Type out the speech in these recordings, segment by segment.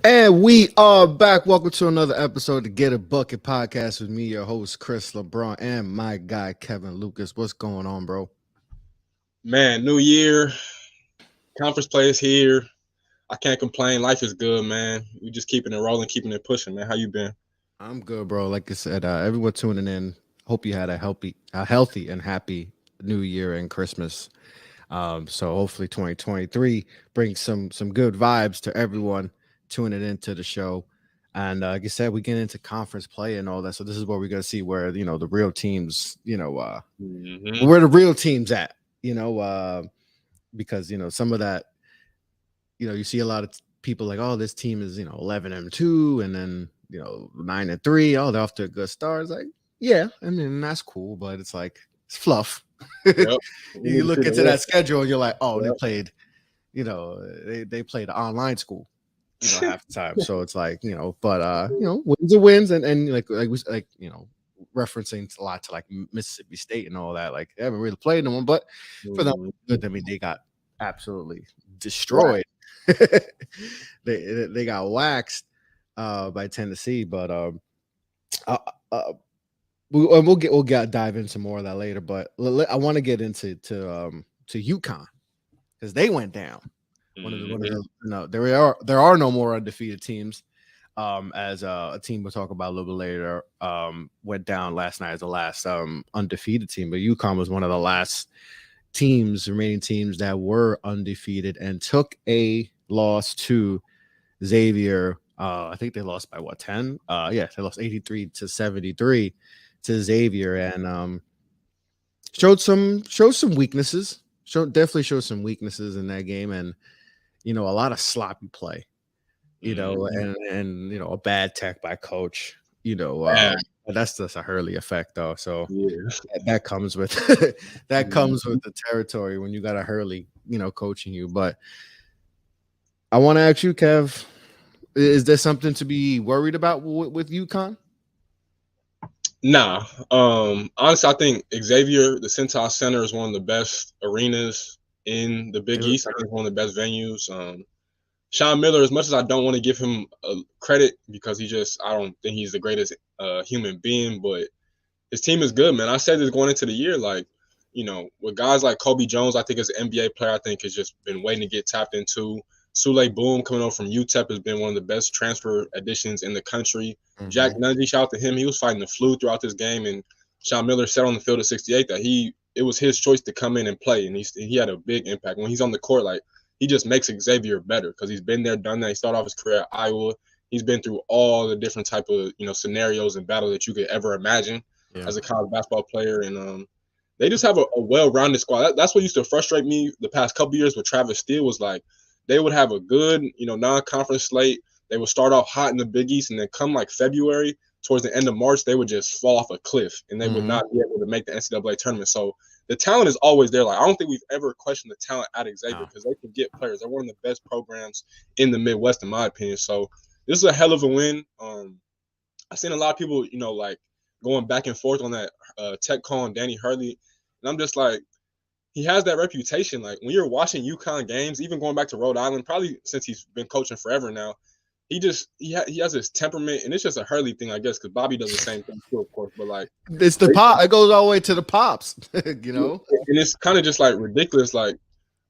And we are back. Welcome to another episode of Get a Bucket podcast with me, your host, Chris LeBron, and my guy, Kevin Lucas. What's going on, bro? Man, new year, conference play is here. I can't complain. Life is good, man. We just keeping it rolling, keeping it pushing, man. How you been? I'm good, bro. Like I said, everyone tuning in. Hope you had a healthy and happy New Year and Christmas. So hopefully 2023 brings some good vibes to everyone tuning into the show. And like I said, we get into conference play and all that. So this is where we're gonna see where the real teams, Mm-hmm. where the real teams at. Because some of that, you see a lot of people like, oh, this team is 11-2, and then 9-3. Oh, they're off to a good start. It's like, yeah, I mean that's cool, but it's like it's fluff. Yep. We need You to look see the into real. that schedule and you're like, oh, they Yep. played, they played online school, half the time. So it's like, but wins are wins, and referencing a lot to like Mississippi State and all that. Like they haven't really played no one, but for them, Mhm. good. I mean, they got absolutely Right. destroyed. they got waxed by Tennessee, but uh, uh, we'll dive into more of that later. But I want to get into to UConn because they went down. One of Mhm. the there are no more undefeated teams. As a team we'll talk about a little bit later, went down last night as the last undefeated team, but UConn was one of the last remaining teams that were undefeated and took a loss to Xavier. I think they lost by what, 10? Yeah, they lost 83-73 to Xavier, and showed some weaknesses. Definitely showed some weaknesses in that game, and a lot of sloppy play. Mhm. And a bad tech by coach. Yeah. That's just a Hurley effect, though. So Yeah. that comes with that comes Mhm. with the territory when you got a Hurley, coaching you. But I want to ask you, Kev, is there something to be worried about with UConn? Nah. Honestly, I think Xavier, the Centos Center, is one of the best arenas in the Big East. I think it's one of the best venues. Sean Miller, as much as I don't want to give him credit because I don't think he's the greatest human being, but his team is good, man. I said this going into the year, like, with guys like Kobe Jones, I think as an NBA player, I think has just been waiting to get tapped into. Sule Boom coming over from UTEP has been one of the best transfer additions in the country. Jack Mm-hmm. Nungy, shout out to him. He was fighting the flu throughout this game, and Sean Miller said on the field at 68 that it was his choice to come in and play, and he had a big impact when he's on the court. Like he just makes Xavier better because he's been there, done that. He started off his career at Iowa. He's been through all the different type of scenarios and battle that you could ever imagine Yeah. as a college basketball player, and they just have a well-rounded squad. That's what used to frustrate me the past couple years with Travis Steele was like they would have a good non-conference slate. They would start off hot in the Big East, and then come like February towards the end of March, they would just fall off a cliff, and they would Mm-hmm. not be able to make the NCAA tournament. So the talent is always there. Like I don't think we've ever questioned the talent at Xavier No. because they can get players. They're one of the best programs in the Midwest, in my opinion. So this is a hell of a win. I've seen a lot of people, like going back and forth on that tech call on Danny Hurley, and I'm just like, he has that reputation. Like when you're watching UConn games, even going back to Rhode Island, probably since he's been coaching forever now, he has this temperament, and it's just a Hurley thing, I guess, because Bobby does the same thing too, of course. But like, It's the pop. It goes all the way to the pops. and it's kind of just like ridiculous. Like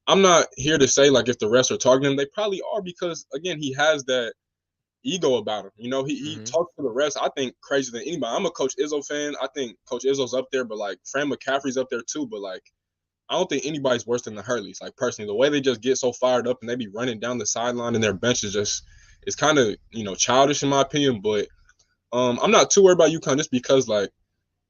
I'm not here to say like if the refs are targeting him, they probably are because again he has that ego about him. He Mm-hmm. talks to the rest. I think crazier than anybody. I'm a Coach Izzo fan. I think Coach Izzo's up there, but like Fran McCaffrey's up there too. But like I don't think anybody's worse than the Hurleys. Like personally, the way they just get so fired up and they be running down the sideline and their bench is just it's kind of childish in my opinion. But I'm not too worried about UConn just because like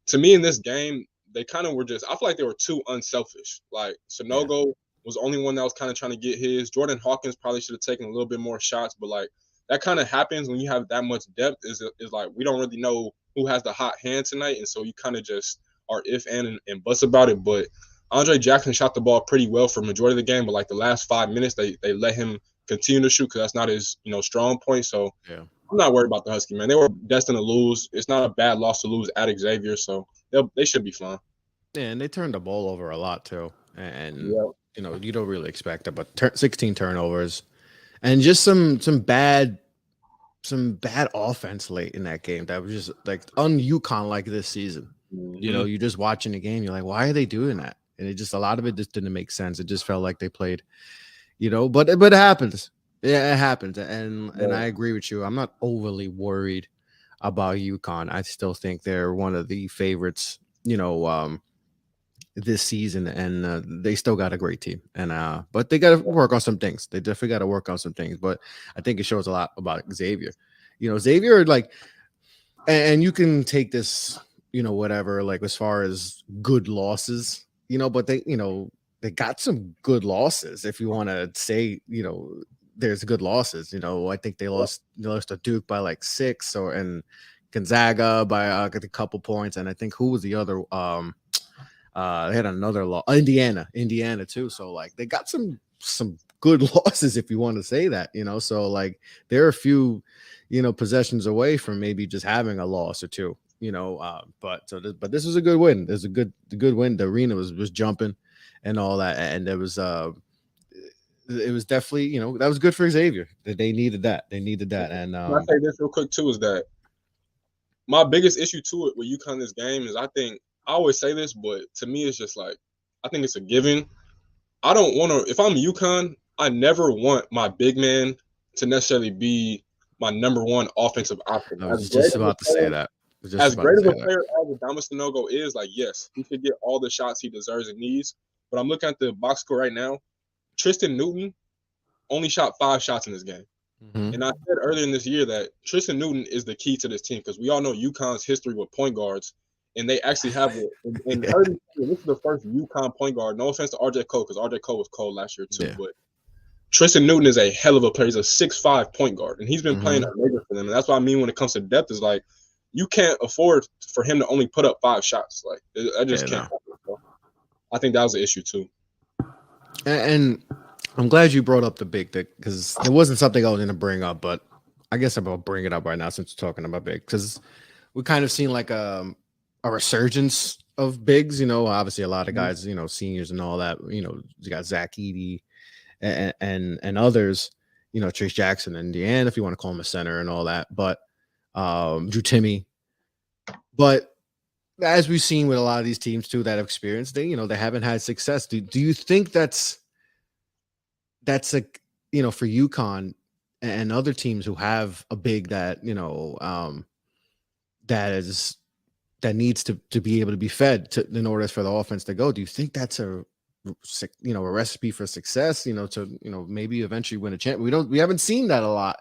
to me in this game they kind of were just I feel like they were too unselfish. Like Yeah. Sonogo was the only one that was kind of trying to get his. Jordan Hawkins probably should have taken a little bit more shots, but like that kind of happens when you have that much depth. Is like we don't really know who has the hot hand tonight, and so you kind of just are if and bust about it. But Andre Jackson shot the ball pretty well for majority of the game, but like the last 5 minutes, they let him continue to shoot because that's not his strong point. So Yeah. I'm not worried about the Husky man. They were destined to lose. It's not a bad loss to lose at Xavier, so they should be fine. Yeah, and they turned the ball over a lot too, and Yeah. you don't really expect it, but 16 turnovers and just some bad. some bad offense late in that game that was just like un-UConn like this season. You know, you're just watching the game, you're like, why are they doing that? And it just, a lot of it just didn't make sense. It just felt like they played, you know, but it happens. Yeah, it happens. And I agree with you. I'm not overly worried about UConn. I still think they're one of the favorites, you know, this season, and they still got a great team. And but they got to work on some things. They definitely got to work on some things. But I think it shows a lot about Xavier. You know, Xavier, like, and you can take this, you know, whatever, like as far as good losses, you know, but they, you know, they got some good losses. If you want to say, you know, there's good losses, you know, I think they lost to Duke by like 6, or and Gonzaga by a couple points, and I think who was the other they had another loss, Indiana too. So like they got some good losses, if you want to say that, you know. So like there are a few, you know, possessions away from maybe just having a loss or two, you know. But this was a good win. There's a good win. The arena was jumping and all that, and it was definitely, you know, that was good for Xavier. That they needed that. And Can I say this real quick too? Is that my biggest issue to it with UConn this game is I think I always say this, but to me it's just like I think it's a given. I don't want to. If I'm UConn, I never want my big man to necessarily be my number one offensive option. I was just about to say that. As great of a player as Adama Sanogo is, like, yes, he should get all the shots he deserves and needs. But I'm looking at the box score right now. Tristan Newton only shot 5 shots in this game. Mm-hmm. And I said earlier in this year that Tristan Newton is the key to this team because we all know UConn's history with point guards, and they actually have it. And this is the first UConn point guard. No offense to RJ Cole, because RJ Cole was cold last year too. Yeah. But Tristan Newton is a hell of a player. He's a 6'5" point guard, and he's been playing amazing for them. And that's what I mean when it comes to depth is like you can't afford for him to only put up 5 shots. Like I just can't. No. I think that was an issue too. And I'm glad you brought up the big thing because it wasn't something I was going to bring up, but I guess I'm going to bring it up right now since we're talking about big because we kind of seen like a resurgence of bigs. You know, obviously a lot of guys, you know, seniors and all that. You know, you got Zach Edey and others. You know, Trace Jackson and Indiana, if you want to call him a center and all that. But Drew Timme. But as we've seen with a lot of these teams too that have experienced, they, you know, they haven't had success. Do you think that's a, you know, for UConn and other teams who have a big that, you know, that needs to be able to be fed in order for the offense to go? Do you think that's a, you know, a recipe for success, you know, to, you know, maybe eventually win a champion? We haven't seen that a lot,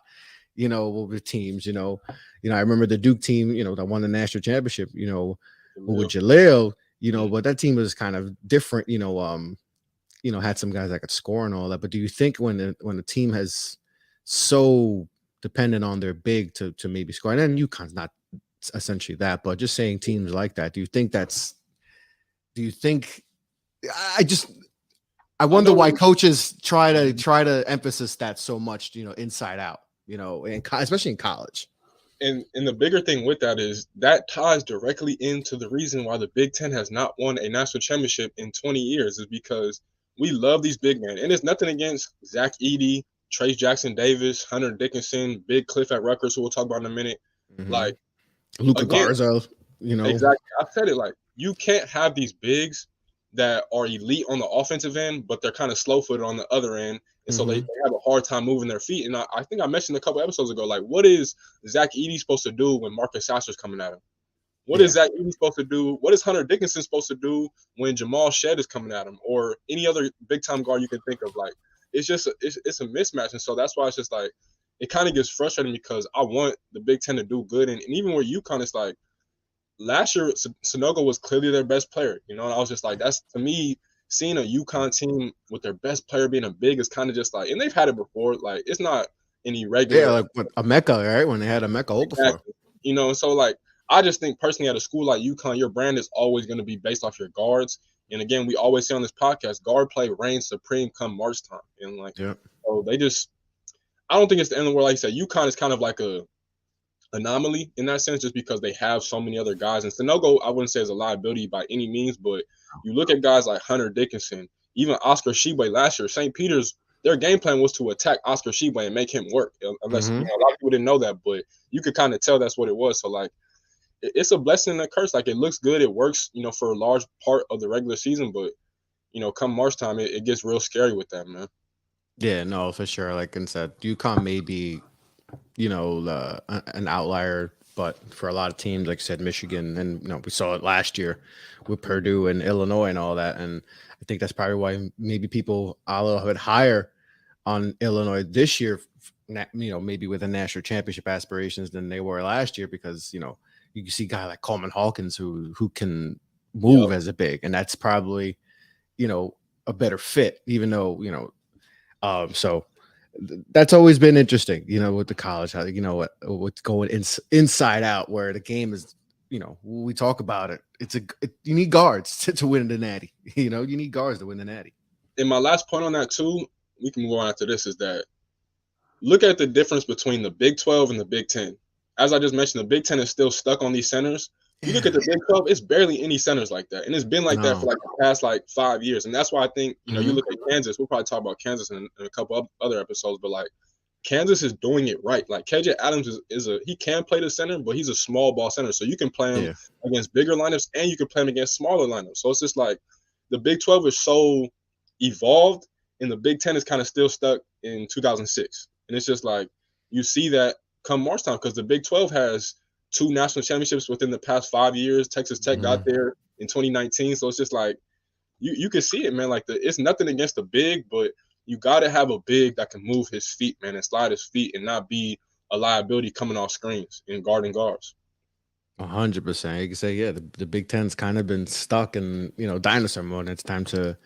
you know, with teams, you know, I remember the Duke team, you know, that won the national championship, you know, with Jaleel, you know, but that team was kind of different, you know, had some guys that could score and all that. But do you think when the team has so dependent on their big to maybe score, and then UConn's not essentially that, but just saying teams like that, do you think I wonder why coaches try to emphasize that so much, you know, inside out, you know, and especially in college. And the bigger thing with that is that ties directly into the reason why the Big Ten has not won a national championship in 20 years is because we love these big men. And it's nothing against Zach Edey, Trace Jackson Davis, Hunter Dickinson, Big Cliff at Rutgers, who we'll talk about in a minute. Like Luka Garza, you know. Exactly. I said it, like, you can't have these bigs that are elite on the offensive end, but they're kind of slow-footed on the other end. And so they have a hard time moving their feet. And I think I mentioned a couple episodes ago, like, what is Zach Edey supposed to do when Marcus Sasser's coming at him? What is Zach Edey supposed to do? What is Hunter Dickinson supposed to do when Jamal Shedd is coming at him, or any other big-time guard you can think of? Like, it's just it's a mismatch. And so that's why it's just like it kind of gets frustrating because I want the Big Ten to do good. And even where UConn, it's like last year, Sanogo was clearly their best player. You know, and I was just like, that's, to me, seeing a UConn team with their best player being a big is kind of just like, and they've had it before. Like, it's not any regular. Yeah, like with Emeka, right? When they had Emeka before. You know, so like, I just think personally at a school like UConn, your brand is always going to be based off your guards. And again, we always say on this podcast, guard play reigns supreme come March time. And like, so they just, I don't think it's the end of the world. Like I said, UConn is kind of like a anomaly in that sense, just because they have so many other guys. And Sanogo, I wouldn't say is a liability by any means, but you look at guys like Hunter Dickinson, even Oscar Shibwe last year. St. Peter's their game plan was to attack Oscar Tshiebwe and make him work. Unless Mm-hmm. a lot of people didn't know that, but you could kind of tell that's what it was. So like, it's a blessing and a curse. Like, it looks good, it works, for a large part of the regular season, but come March time, it gets real scary with that, man. Yeah, no, for sure. Like I said, UConn may be, an outlier, but for a lot of teams, like I said, Michigan, and we saw it last year with Purdue and Illinois and all that. And I think that's probably why maybe people are a little bit higher on Illinois this year, maybe with the national championship aspirations than they were last year, because, you can see a guy like Coleman Hawkins who can move as a big, and that's probably, a better fit, even though, so that's always been interesting, with the college, how, what's going inside out, where the game is, we talk about it. You need guards to win the natty. You need guards to win the natty. And my last point on that too, we can move on after this, is that look at the difference between the Big 12 and the Big 10. As I just mentioned, the Big 10 is still stuck on these centers. You look at the Big 12, it's barely any centers like that. And it's been like that for like the past 5 years. And that's why I think, you look at Kansas. We'll probably talk about Kansas in a couple of other episodes, but like, Kansas is doing it right. Like, KJ Adams he can play the center, but he's a small ball center. So you can play him against bigger lineups and you can play him against smaller lineups. So it's just like the Big 12 is so evolved and the Big 10 is kind of still stuck in 2006. And it's just like, you see that come March time, because the Big 12 has 2 national championships within the past 5 years. Texas Tech got there in 2019. So it's just like, you can see it, man. Like, it's nothing against the big, but you got to have a big that can move his feet, man, and slide his feet and not be a liability coming off screens and guarding guards. 100%. You can say, yeah, the Big Ten's kind of been stuck in, dinosaur mode. It's time to,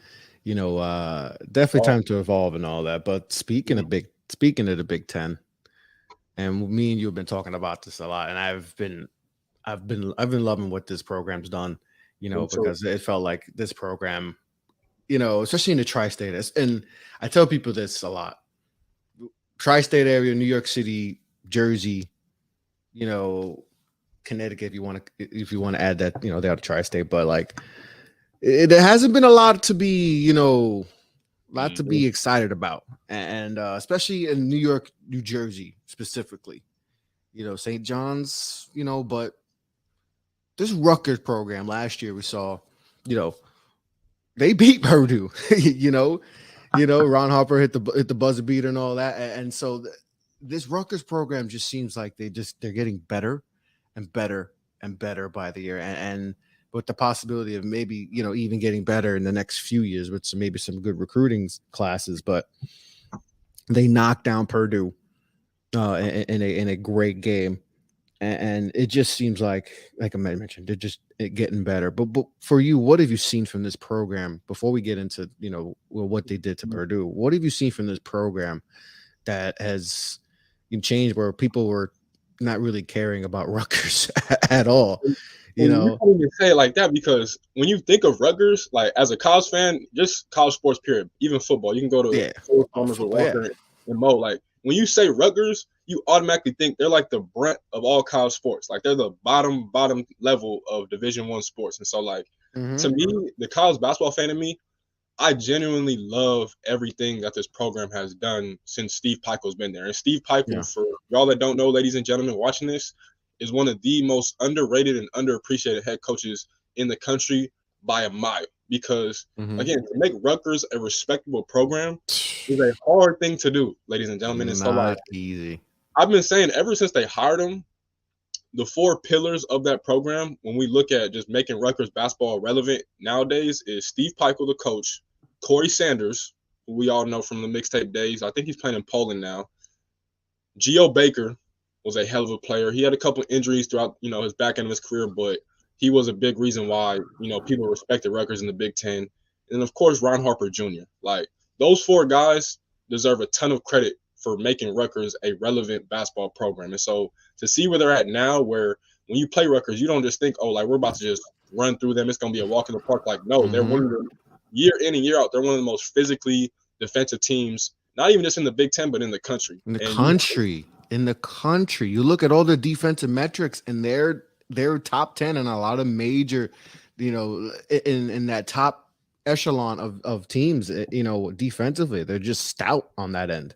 definitely time to evolve and all that. But speaking of the Big Ten, and me and you have been talking about this a lot, and I've been loving what this program's done, because it felt like this program, especially in the tri-state, and I tell people this a lot, tri-state area, New York City, Jersey, Connecticut, if you want to add that, they're the tri-state, but like, there hasn't been a lot to be, excited about, and especially in New York, New Jersey specifically, St. John's, but this Rutgers program last year we saw, they beat Purdue, Ron Harper hit the buzzer beater and all that, and so this Rutgers program just seems like they're getting better and better and better by the year, and with the possibility of maybe, even getting better in the next few years with maybe some good recruiting classes. But they knocked down Purdue in a great game. And it just seems like I mentioned, they're just getting better. But for you, what have you seen from this program before we get into, what they did to Purdue? What have you seen from this program that has changed, where people were not really caring about Rutgers at all? You can't even say it like that, because when you think of Rutgers, like, as a college fan, just college sports period, even football, you can go to Farmers with Walker and Mo. Like, when you say Rutgers, you automatically think they're like the Brent of all college sports. Like, they're the bottom level of Division I sports. And so, like, to me, the college basketball fan in me, I genuinely love everything that this program has done since Steve Pikiell's been there. And Steve Pikiell, for y'all that don't know, ladies and gentlemen watching this, is one of the most underrated and underappreciated head coaches in the country by a mile. Because, again, to make Rutgers a respectable program is a hard thing to do, ladies and gentlemen. It's not easy. I've been saying ever since they hired him, the 4 pillars of that program, when we look at just making Rutgers basketball relevant nowadays, is Steve Pikiell, the coach, Corey Sanders, who we all know from the mixtape days. I think he's playing in Poland now. Geo Baker was a hell of a player. He had a couple of injuries throughout, his back end of his career, but he was a big reason why, people respected Rutgers in the Big Ten. And of course, Ron Harper Jr. Like, those 4 guys deserve a ton of credit for making Rutgers a relevant basketball program. And so to see where they're at now, where when you play Rutgers, you don't just think, oh, like, we're about to just run through them, it's going to be a walk in the park. Like, no, they're one of the, year in and year out, they're one of the most physically defensive teams, not even just in the Big Ten, but in the country. In the country, you look at all the defensive metrics, and they're top 10 in a lot of major, in that top echelon of teams, defensively. They're just stout on that end.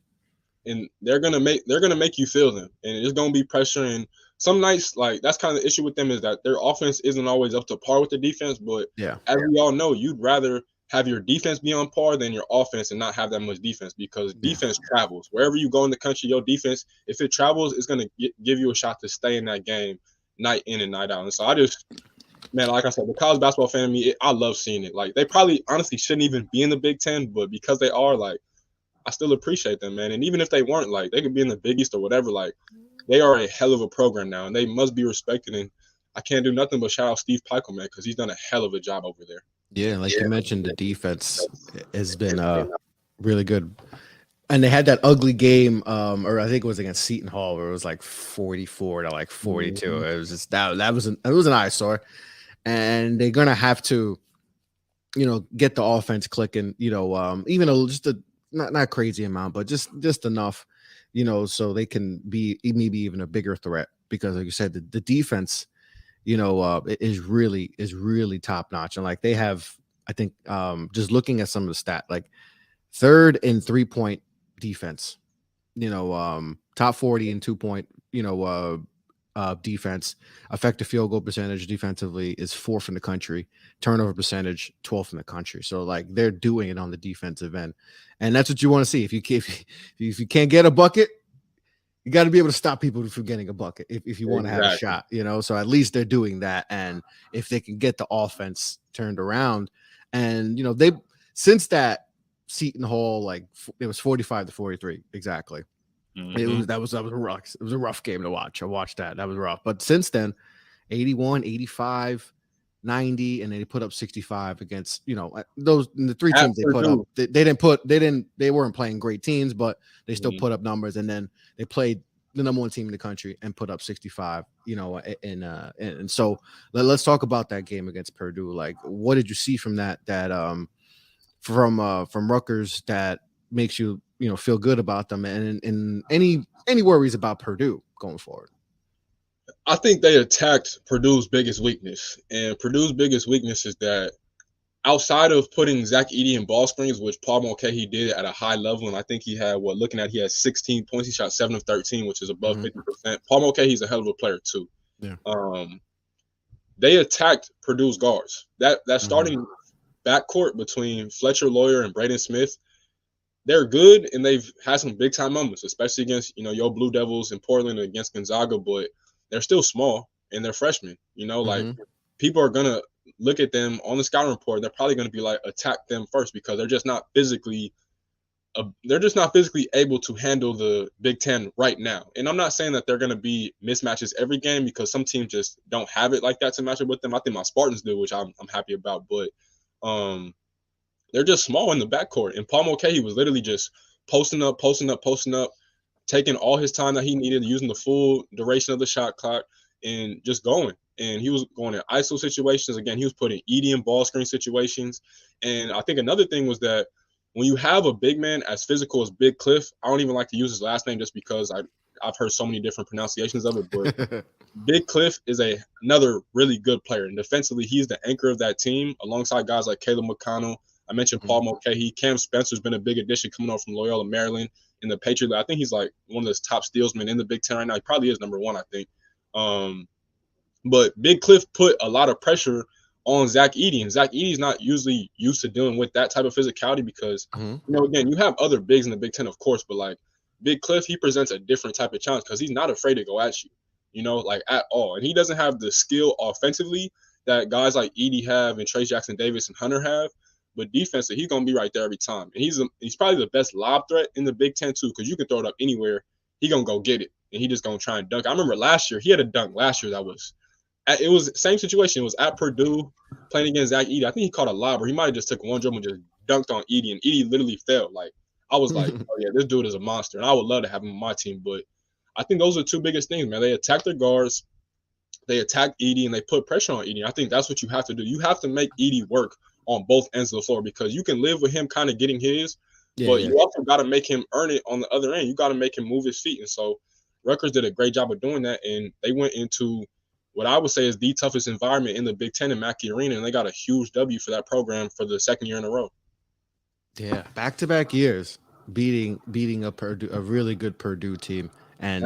And they're gonna make you feel them, and it's gonna be pressure. And some nights, like that's kind of the issue with them, is that their offense isn't always up to par with the defense. But as we all know, you'd rather have your defense be on par than your offense and not have that much defense, because defense travels. Wherever you go in the country, your defense, if it travels, it's gonna give you a shot to stay in that game night in and night out. And so man, like I said, the college basketball fan in me, I love seeing it. Like, they probably honestly shouldn't even be in the Big Ten, but because they are, like, I still appreciate them, man. And even if they weren't, like, they could be in the Big East or whatever, like, they are a hell of a program now, and they must be respected. And I can't do nothing but shout out Steve Pikiell, man, because he's done a hell of a job over there. Yeah, like you mentioned, the defense has been really good. And they had that ugly game, or I think it was against Seton Hall, where it was like 44 to like 42. Mm-hmm. It was just it was an eyesore. And they're gonna have to, get the offense clicking, even just a not crazy amount, but just enough, so they can be maybe even a bigger threat, because like you said, the defense, is really top notch. And like they have, I think, just looking at some of the stat, like third in 3-point defense, top 40 in 2-point, defense. Effective field goal percentage defensively is 4th in the country. Turnover percentage 12th in the country. So like they're doing it on the defensive end, and that's what you want to see. If you can't get a bucket, you got to be able to stop people from getting a bucket if you want to have a shot. So at least they're doing that, and if they can get the offense turned around, and they since that Seton Hall, like it was 45-43 exactly. Mm-hmm. That was rough. It was a rough game to watch. I watched that. That was rough. But since then, 81, 85, 90, and they put up 65 against, those the three teams they put up. They weren't playing great teams, but they still put up numbers. And then they played the number 1 team in the country and put up 65, and so let's talk about that game against Purdue. Like, what did you see from that from Rutgers that makes you feel good about them, and any worries about Purdue going forward? I think they attacked Purdue's biggest weakness, and Purdue's biggest weakness is that outside of putting Zach Edey in ball screens, which Paul Mulcahy did at a high level, and I think he had he had 16 points. He shot 7 of 13, which is above 50%. Paul Mulcahy's a hell of a player too. Yeah. They attacked Purdue's guards. That starting backcourt between Fletcher Lawyer and Braden Smith, they're good, and they've had some big time moments, especially against your Blue Devils in Portland and against Gonzaga, but they're still small and they're freshmen. Like people are gonna look at them on the scouting report. They're probably gonna be like, attack them first, because they're just not physically able to handle the Big Ten right now. And I'm not saying that they're gonna be mismatches every game, because some teams just don't have it like that to match up with them. I think my Spartans do, which I'm happy about, but they're just small in the backcourt. And Paul Mulcahy was literally just posting up, taking all his time that he needed, using the full duration of the shot clock, and just going. And he was going in ISO situations. Again, he was putting Edey in ball screen situations. And I think another thing was that when you have a big man as physical as Big Cliff, I don't even like to use his last name just because I've heard so many different pronunciations of it, but Big Cliff is another really good player. And defensively, he's the anchor of that team alongside guys like Caleb McConnell. I mentioned Paul Mulcahy. Cam Spencer's been a big addition coming over from Loyola, Maryland in the Patriot League. I think he's like one of those top stealsmen in the Big Ten right now. He probably is number 1, I think. But Big Cliff put a lot of pressure on Zach Edey, and Zach Edey's not usually used to dealing with that type of physicality, because, again, you have other bigs in the Big Ten, of course, but like Big Cliff, he presents a different type of challenge because he's not afraid to go at you, like at all. And he doesn't have the skill offensively that guys like Edey have and Trace Jackson Davis and Hunter have. But defensively, he's going to be right there every time. And he's probably the best lob threat in the Big Ten, too, because you can throw it up anywhere. He's going to go get it, and he just going to try and dunk. I remember last year, he had a dunk last year it was the same situation. It was at Purdue playing against Zach Edey. I think he caught a lob, or he might have just took one dribble and just dunked on Edey, and Edey literally fell. Like, I was like, oh, yeah, this dude is a monster, and I would love to have him on my team. But I think those are the 2 biggest things, man. They attack their guards, they attack Edey, and they put pressure on Edey. I think that's what you have to do. You have to make Edey work on both ends of the floor, because you can live with him kind of getting his, but you also got to make him earn it on the other end. You got to make him move his feet. And so Rutgers did a great job of doing that, and they went into what I would say is the toughest environment in the Big Ten in Mackey Arena, and they got a huge W for that program for the second year in a row. Yeah, back-to-back years beating a really good Purdue team, and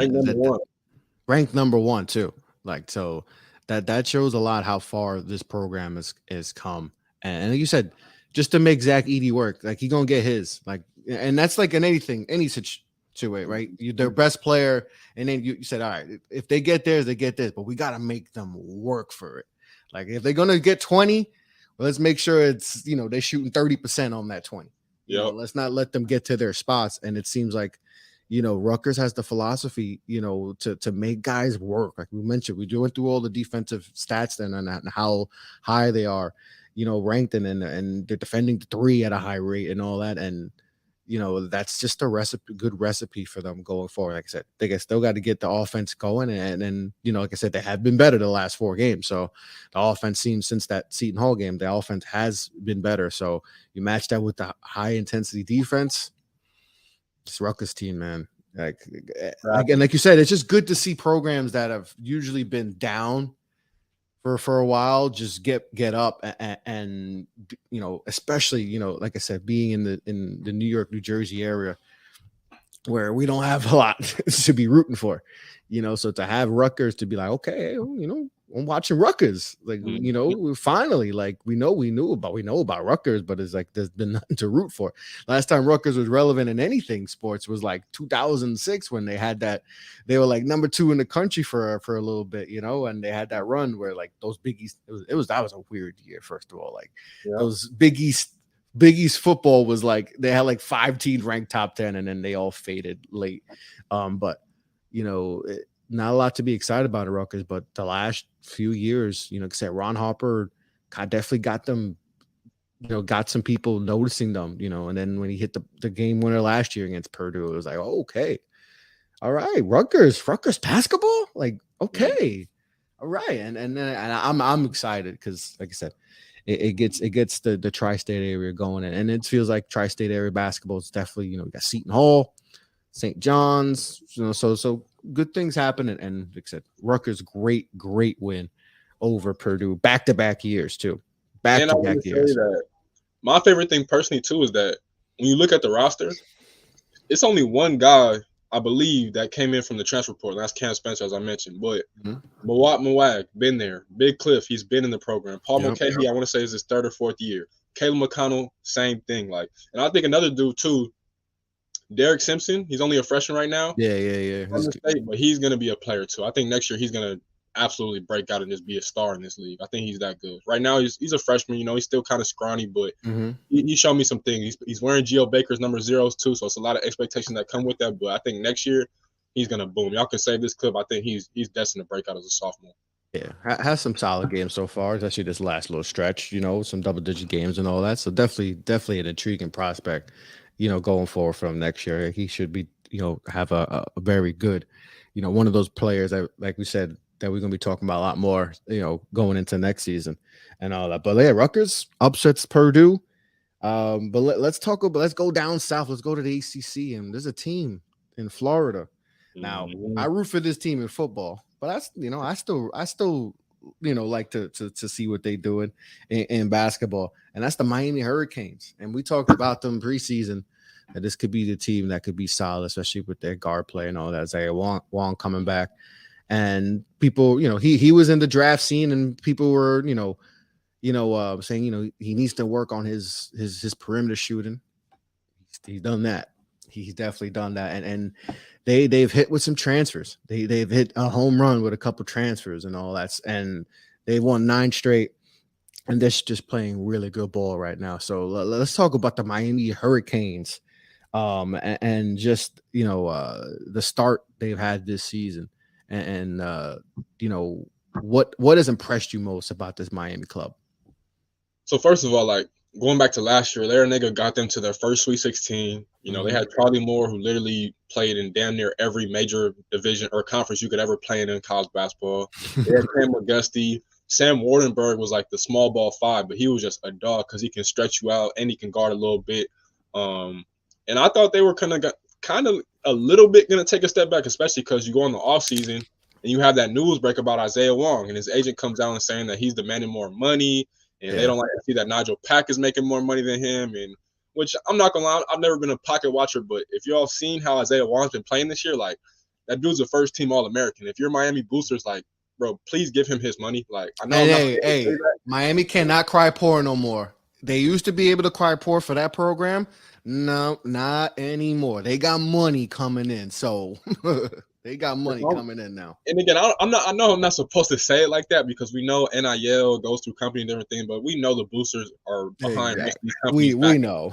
ranked number one too. Like, so that shows a lot how far this program is come. And like you said, just to make Zach Edey work, like he gonna get his, like, and that's like in anything, any situation, right? You their best player, and then you said, all right, if they get theirs, they get this, but we gotta make them work for it. Like if they're gonna get 20, well, let's make sure it's they're shooting 30% on that 20. Let's not let them get to their spots. And it seems like Rutgers has the philosophy, to make guys work. Like we mentioned, we went through all the defensive stats then and how high they are, ranked and they're defending the three at a high rate and all that. And, that's just a good recipe for them going forward. Like I said, they still got to get the offense going. And like I said, they have been better the last 4 games. So the offense seems since that Seton Hall game, the offense has been better. So you match that with the high intensity defense. This Rutgers team, man. Like you said, it's just good to see programs that have usually been down for a while just get up and especially like I said, being in the New York, New Jersey area where we don't have a lot to be rooting for, so to have Rutgers to be like, okay, I'm watching Rutgers, like, finally, like we know about Rutgers, but it's like there's been nothing to root for. Last time Rutgers was relevant in anything sports was like 2006 when they had that, they were like number 2 in the country for a little bit, and they had that run where like those Big East, that was a weird year. First of all, like those Big East football was like they had like 5 teams ranked top 10 and then they all faded late. But not a lot to be excited about at Rutgers, but the last few years, except Ron Harper definitely got them, got some people noticing them, and then when he hit the game winner last year against Purdue, it was like, oh, okay, all right, Rutgers basketball, like, okay, all right, and I'm excited because, like I said, it gets the tri-state area going, and it feels like tri-state area basketball is definitely, we got Seton Hall, St. John's, so good things happen, and like I said, Rutgers great win over Purdue, back-to-back years too. Back-to-back years. My favorite thing personally too is that when you look at the roster, it's only one guy I believe that came in from the transfer portal. That's Cam Spencer, as I mentioned. But Mawat Mawag, been there. Big Cliff, he's been in the program. Paul Mulcahy, I want to say is his 3rd or 4th year. Caleb McConnell, same thing. Like, and I think another dude too, Derek Simpson, he's only a freshman right now. Yeah. But he's going to be a player too. I think next year he's going to absolutely break out and just be a star in this league. I think he's that good. Right now he's a freshman, he's still kind of scrawny, but he showed me some things. He's wearing Geo Baker's number 0s too, so it's a lot of expectations that come with that. But I think next year he's going to boom. Y'all can save this clip. I think he's destined to break out as a sophomore. Yeah, has some solid games so far, especially this last little stretch, some double-digit games and all that. So definitely an intriguing prospect, going forward from next year. He should be, have a very good, one of those players that, like we said, that we're going to be talking about a lot more, going into next season and all that. But yeah, Rutgers upsets Purdue. But let's go down south. Let's go to the ACC, and there's a team in Florida. Now, I root for this team in football, but I still like to see what they doing in basketball, and that's the Miami Hurricanes. And we talked about them preseason, that this could be the team that could be solid, especially with their guard play and all that. Xavier Wong coming back, and people, he was in the draft scene, and people were, saying, he needs to work on his perimeter shooting. He's done that. He's definitely done that, and they've hit with some transfers. They've hit a home run with a couple transfers and all that, and they won 9 straight, and they're just playing really good ball right now. So let's talk about the Miami Hurricanes, and just the start they've had this season, and what has impressed you most about this Miami club? So first of all, like, going back to last year, their nigga got them to their first Sweet 16. They had Charlie Moore, who literally played in damn near every major division or conference you could ever play in college basketball. They had Cam McGusty. Sam Wardenberg was like the small ball 5, but he was just a dog because he can stretch you out and he can guard a little bit. And I thought they were kind of a little bit going to take a step back, especially because you go in the offseason and you have that news break about Isaiah Wong, and his agent comes out and saying that he's demanding more money, and they don't like to see that Nigel Pack is making more money than him, and which I'm not gonna lie, I've never been a pocket watcher, but if y'all seen how Isaiah Wong's been playing this year, like that dude's a first team All-American. If you're Miami boosters, like, bro, please give him his money. Like, I know. Hey, Miami cannot cry poor no more. They used to be able to cry poor for that program. No, not anymore. They got money coming in, so they got money coming in now. And again, I know I'm not supposed to say it like that because we know NIL goes through company and everything, but we know the boosters are behind these companies. We know.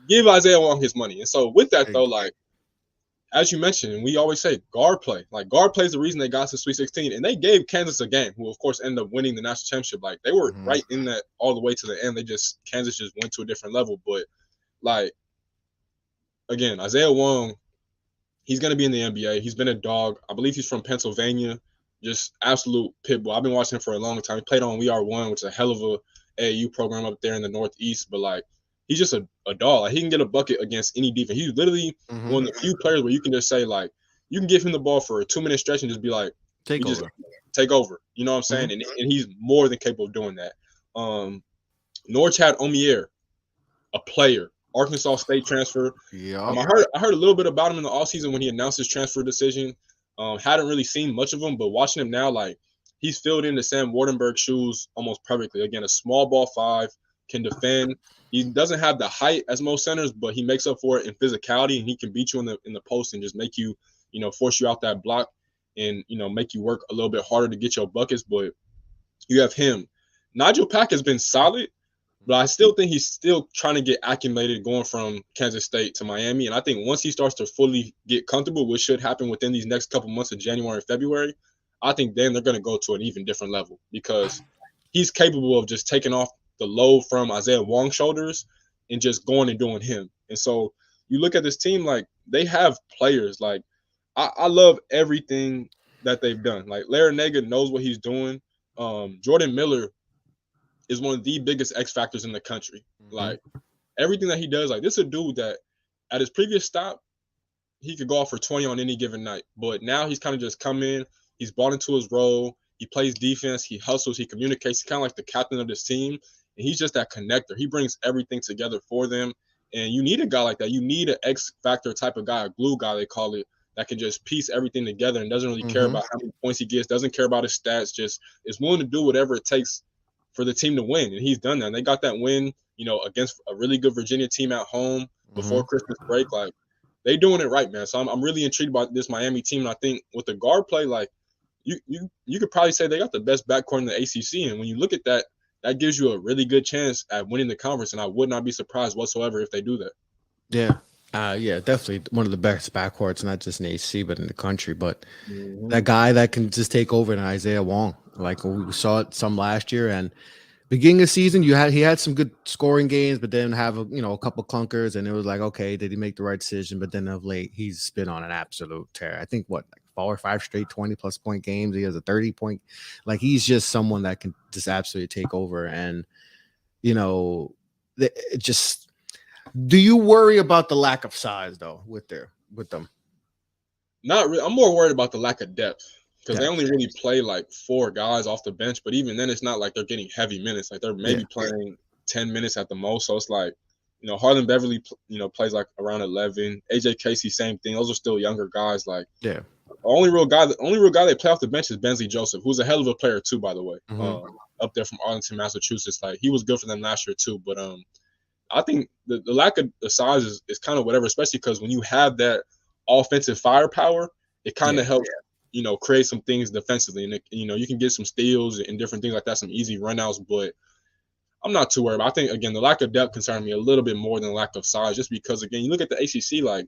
Give Isaiah Wong his money. And so with that though, like as you mentioned, and we always say guard play. Like guard play is the reason they got to Sweet 16, and they gave Kansas a game, who of course ended up winning the national championship. Like they were right in that all the way to the end. Kansas just went to a different level. But like again, Isaiah Wong, he's gonna be in the NBA. He's been a dog. I believe he's from Pennsylvania. Just absolute pit bull. I've been watching him for a long time. He played on We Are One, which is a hell of a AAU program up there in the Northeast. But like he's just a dog. Like he can get a bucket against any defense. He's literally one of the few players where you can just say like you can give him the ball for a 2-minute stretch and just be like take over. You know what I'm saying? And he's more than capable of doing that. Norchad Omier, a player, Arkansas State transfer. Yeah. I heard a little bit about him in the offseason when he announced his transfer decision. Hadn't really seen much of him, but watching him now, like he's filled into Sam Wardenberg's shoes almost perfectly. Again, a small ball 5, can defend. He doesn't have the height as most centers, but he makes up for it in physicality, and he can beat you in the post and just make you, force you out that block and, make you work a little bit harder to get your buckets. But you have him. Nigel Pack has been solid, but I still think he's still trying to get acclimated going from Kansas State to Miami. And I think once he starts to fully get comfortable, which should happen within these next couple months of January and February, I think then they're going to go to an even different level because he's capable of just taking off the load from Isaiah Wong's shoulders and just going and doing him. And so you look at this team, like they have players. Like I love everything that they've done. Like Larry Nega knows what he's doing. Jordan Miller is one of the biggest X factors in the country. Like everything that he does, like this is a dude that at his previous stop, he could go off for 20 on any given night. But now he's kind of just come in, he's bought into his role, he plays defense, he hustles, he communicates, he's kind of like the captain of this team. And he's just that connector. He brings everything together for them. And you need a guy like that. You need an X factor type of guy, a glue guy, they call it, that can just piece everything together and doesn't really care about how many points he gets, doesn't care about his stats, just is willing to do whatever it takes for the team to win. And he's done that. And they got that win, against a really good Virginia team at home before Christmas break. Like, they doing it right, man. So I'm really intrigued by this Miami team. And I think with the guard play, like, you could probably say they got the best backcourt in the ACC. And when you look at that, that gives you a really good chance at winning the conference, and I would not be surprised whatsoever if they do that. Yeah, definitely one of the best backcourts, not just in the ACC, but in the country. But that guy that can just take over in Isaiah Wong, like we saw it some last year, and beginning of the season, he had some good scoring games, but then have a couple clunkers, and it was like, okay, did he make the right decision? But then of late, he's been on an absolute tear. I think 4 or 5 straight 20+ point games. He has a 30-point. Like he's just someone that can just absolutely take over. And just do you worry about the lack of size though with them? Not really. I'm more worried about the lack of depth because they only really play like 4 guys off the bench. But even then, it's not like they're getting heavy minutes. Like they're maybe playing 10 minutes at the most. So it's like, Harlan Beverly, plays like around 11. AJ Casey, same thing. Those are still younger guys. Like, yeah. The only real guy they play off the bench is Bensley Joseph, who's a hell of a player too, by the way. Up there from Arlington, Massachusetts. Like he was good for them last year too. But I think the lack of the size is kind of whatever, especially because when you have that offensive firepower, it kind of helps, create some things defensively. And you can get some steals and different things like that, some easy runouts. But I'm not too worried. I think again the lack of depth concerns me a little bit more than the lack of size, just because again you look at the ACC, like.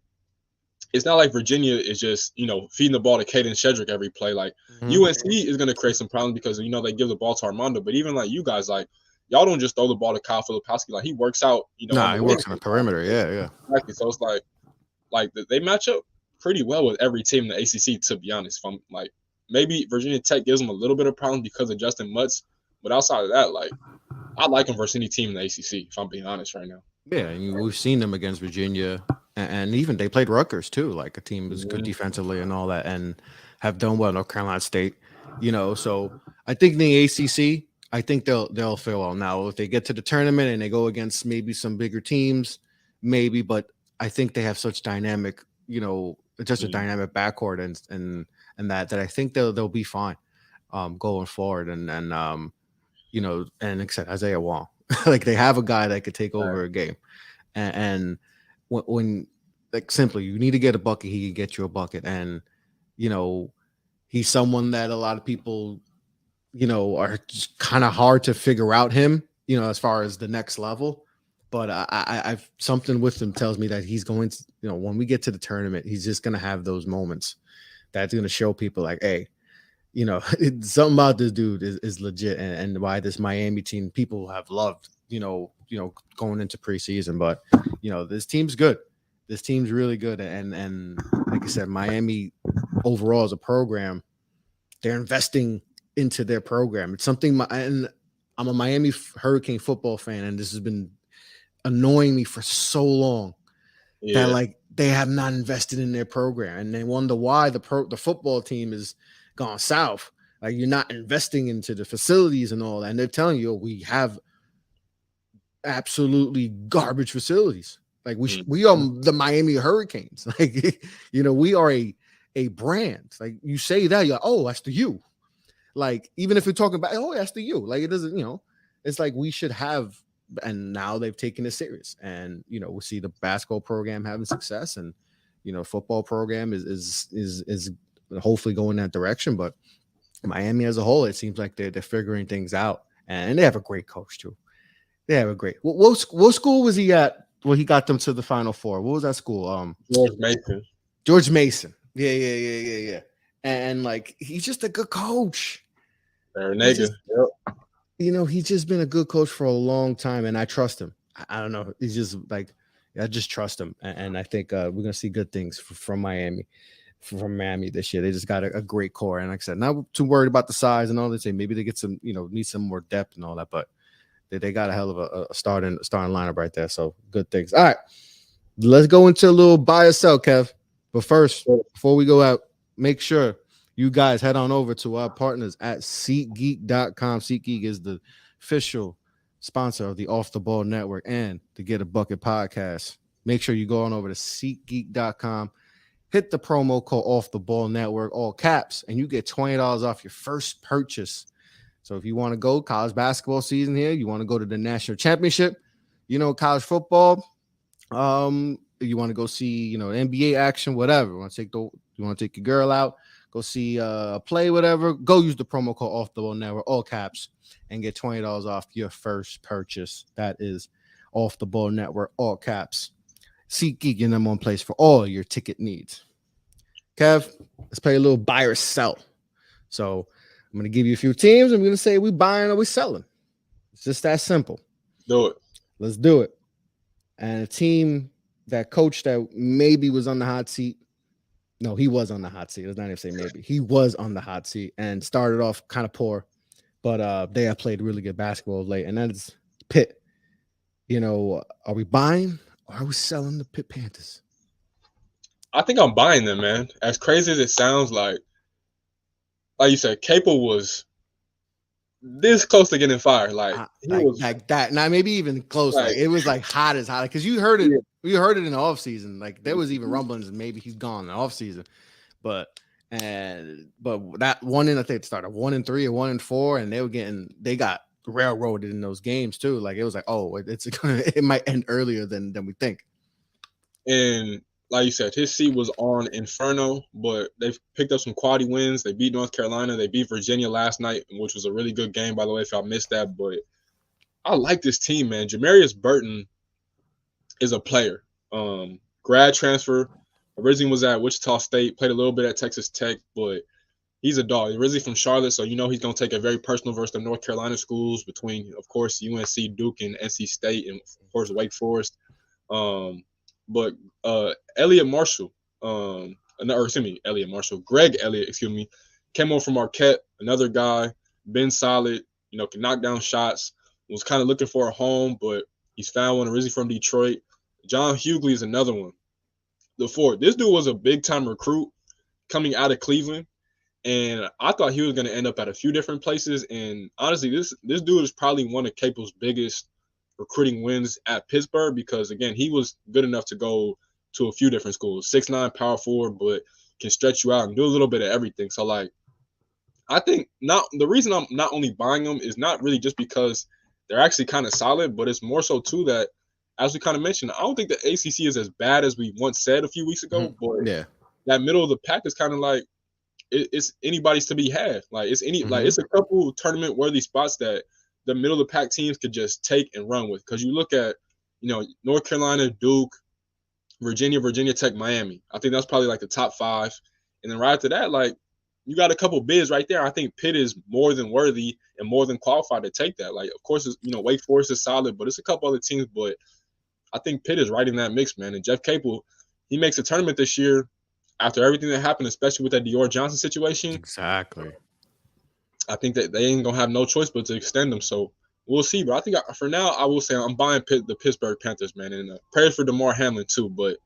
It's not like Virginia is just, feeding the ball to Caden Shedrick every play. Like UNC is going to create some problems because, they give the ball to Armando. But even like you guys, like y'all don't just throw the ball to Kyle Filipowski. Like he works out, he works on the perimeter. Yeah. Exactly. So it's like they match up pretty well with every team in the ACC, to be honest. From like maybe Virginia Tech gives them a little bit of problem because of Justin Mutz. But outside of that, like I like them versus any team in the ACC, if I'm being honest right now. Yeah, and we've seen them against Virginia, and even they played Rutgers too, like a team that's good Mhm. defensively and all that, and have done well. North Carolina State, so I think in the ACC, I think they'll fare well. Now, if they get to the tournament and they go against maybe some bigger teams, maybe, but I think they have such dynamic, just a Mhm. dynamic backcourt and that I think they'll be fine going forward, and except Isaiah Wong, like they have a guy that could take Right. over a game. And when like simply you need to get a bucket, he can get you a bucket. And you know, he's someone that a lot of people, are just kind of hard to figure out him, as far as the next level. But I've something with him tells me that he's going to, when we get to the tournament, he's just going to have those moments that's going to show people like, hey, something about this dude is legit, and why this Miami team people have loved, going into preseason. But this team's good. This team's really good, and like I said, Miami overall as a program, they're investing into their program. It's something, and I'm a Miami Hurricane football fan, and this has been annoying me for so long that Yeah. like they have not invested in their program, and they wonder why the football team is gone south. Like you're not investing into the facilities and all that, and they're telling you we have absolutely garbage facilities. Like we are Mhm. the Miami Hurricanes. Like we are a brand. Like you say that you're like, oh, that's the U. Like even if you're talking about, oh, that's the U. Like it doesn't, it's like we should have. And now they've taken it serious, and we see the basketball program having success, and football program is hopefully going that direction. But Miami as a whole, it seems like they're figuring things out, and they have a great coach too. They have a great. What school was he at? Well, he got them to the Final Four. What was that school? George Mason. George Mason. Yeah. And like he's just a good coach. There, He nigga. just Yep. he's just been a good coach for a long time, and I trust him. I don't know. He's just like, I just trust him, and I think we're gonna see good things from Miami, this year. They just got a great core, and like I said, not too worried about the size and all that. Say maybe they get some, need some more depth and all that, but they got a hell of a starting lineup right there. So good things. All right, let's go into a little buy or sell, Kev. But first, before we go out, make sure you guys head on over to our partners at SeatGeek.com. SeatGeek is the official sponsor of the Off the Ball Network and the Get a Bucket podcast. Make sure you go on over to SeatGeek.com, hit the promo code Off the Ball Network, all caps, and you get $20 off your first purchase. So if you want to go college basketball season here, you want to go to the national championship, college football, you want to go see, NBA action, whatever. You want to take your girl out, go see play, whatever. Go use the promo code Off the Ball Network, all caps, and get $20 off your first purchase. That is Off the Ball Network, all caps. SeatGeek, your number one place for all your ticket needs. Kev, let's play a little buy or sell. So I'm going to give you a few teams. I'm going to say we buying or we selling. It's just that simple. Do it. Let's do it. And a team that coach that maybe was on the hot seat. No, he was on the hot seat. Let's not even say maybe. He was on the hot seat and started off kind of poor, but they have played really good basketball late, and that is Pitt. Are we buying or are we selling the Pitt Panthers? I think I'm buying them, man. As crazy as it sounds, like you said, Capel was this close to getting fired. Like he was Like that. Now maybe even close. Like it was like hot as hot. Because you heard it. Yeah. We heard it in the offseason. Like there was even rumblings and maybe he's gone in the offseason. But that one in, I think it started 1-3 or 1-4, and they got railroaded in those games too. Like it was like, oh, it might end earlier than we think. And like you said, his seat was on Inferno, but they've picked up some quality wins. They beat North Carolina. They beat Virginia last night, which was a really good game, by the way, if I missed that. But I like this team, man. Jamarius Burton is a player. Grad transfer. Originally was at Wichita State, played a little bit at Texas Tech, but he's a dog. He's originally from Charlotte, so he's going to take it very personal versus the North Carolina schools between, of course, UNC, Duke, and NC State, and, of course, Wake Forest. But Elliot Marshall, Greg Elliott, excuse me, came over from Marquette, another guy, been solid, can knock down shots, was kind of looking for a home, but, He's found one originally from Detroit. John Hughley is another one. The fourth. This dude was a big-time recruit coming out of Cleveland, and I thought he was going to end up at a few different places. And honestly, this dude is probably one of Capel's biggest recruiting wins at Pittsburgh because, again, he was good enough to go to a few different schools. 6'9", power forward, but can stretch you out and do a little bit of everything. So, like, I think the reason I'm not only buying them is not really just because they're actually kind of solid, but it's more so, too, that, as we kind of mentioned, I don't think the ACC is as bad as we once said a few weeks ago, but that middle of the pack is kind of like it's anybody's to be had. Like it's it's a couple tournament worthy spots that the middle of the pack teams could just take and run with. Because you look at North Carolina, Duke, Virginia Tech, Miami. I think that's probably like the top 5, and then right after that, like you got a couple bids right there. I think Pitt is more than worthy and more than qualified to take that. Like of course, Wake Forest is solid, but it's a couple other teams, but I think Pitt is right in that mix, man. And Jeff Capel, he makes a tournament this year after everything that happened, especially with that Dior Johnson situation. Exactly. I think that they ain't going to have no choice but to extend them. So we'll see. But I think for now, I will say I'm buying the Pittsburgh Panthers, man. And prayers for DeMar Hamlin, too. But,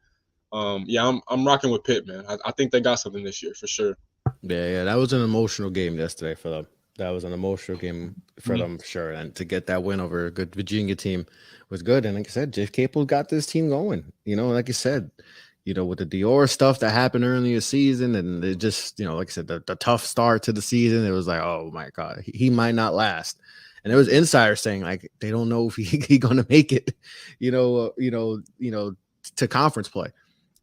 I'm rocking with Pitt, man. I think they got something this year for sure. Yeah. That was an emotional game yesterday for them. That was an emotional game for them for sure. And to get that win over a good Virginia team was good. And like I said, Jeff Capel got this team going. Like you said, with the Dior stuff that happened early in the season, and it just, like I said, the tough start to the season, it was like, oh my God, he might not last. And there was insiders saying like they don't know if he gonna make it, to conference play.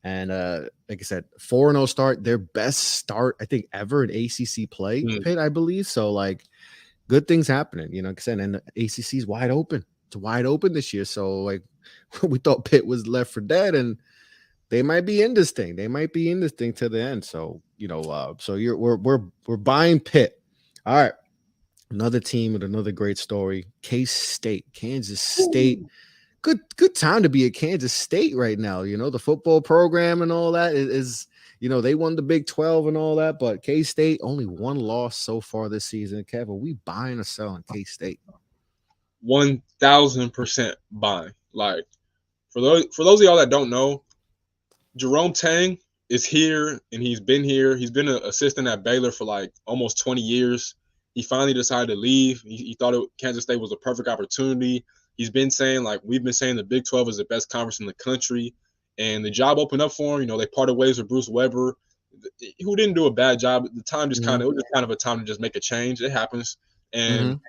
And like I said, 4-0 start, their best start I think ever in ACC play, Pitt, I believe. So like, good things happening, like I said, and the ACC is wide open. It's wide open this year. So like, we thought Pitt was left for dead, and they might be in this thing. They might be in this thing to the end. So we're buying Pitt. All right, another team with another great story. K-State, Kansas State. Good time to be at Kansas State right now. The football program and all that is they won the Big 12 and all that, but K-State only one loss so far this season. Kev, are we buying or selling K-State? 1,000% buying. Like for those of y'all that don't know, Jerome Tang is here, and he's been here. He's been an assistant at Baylor for like almost 20 years. He finally decided to leave. He thought Kansas State was a perfect opportunity. He's been saying, like we've been saying, the Big 12 is the best conference in the country, and the job opened up for him. They parted ways with Bruce Weber, who didn't do a bad job. The time just it was just kind of a time to just make a change. It happens, and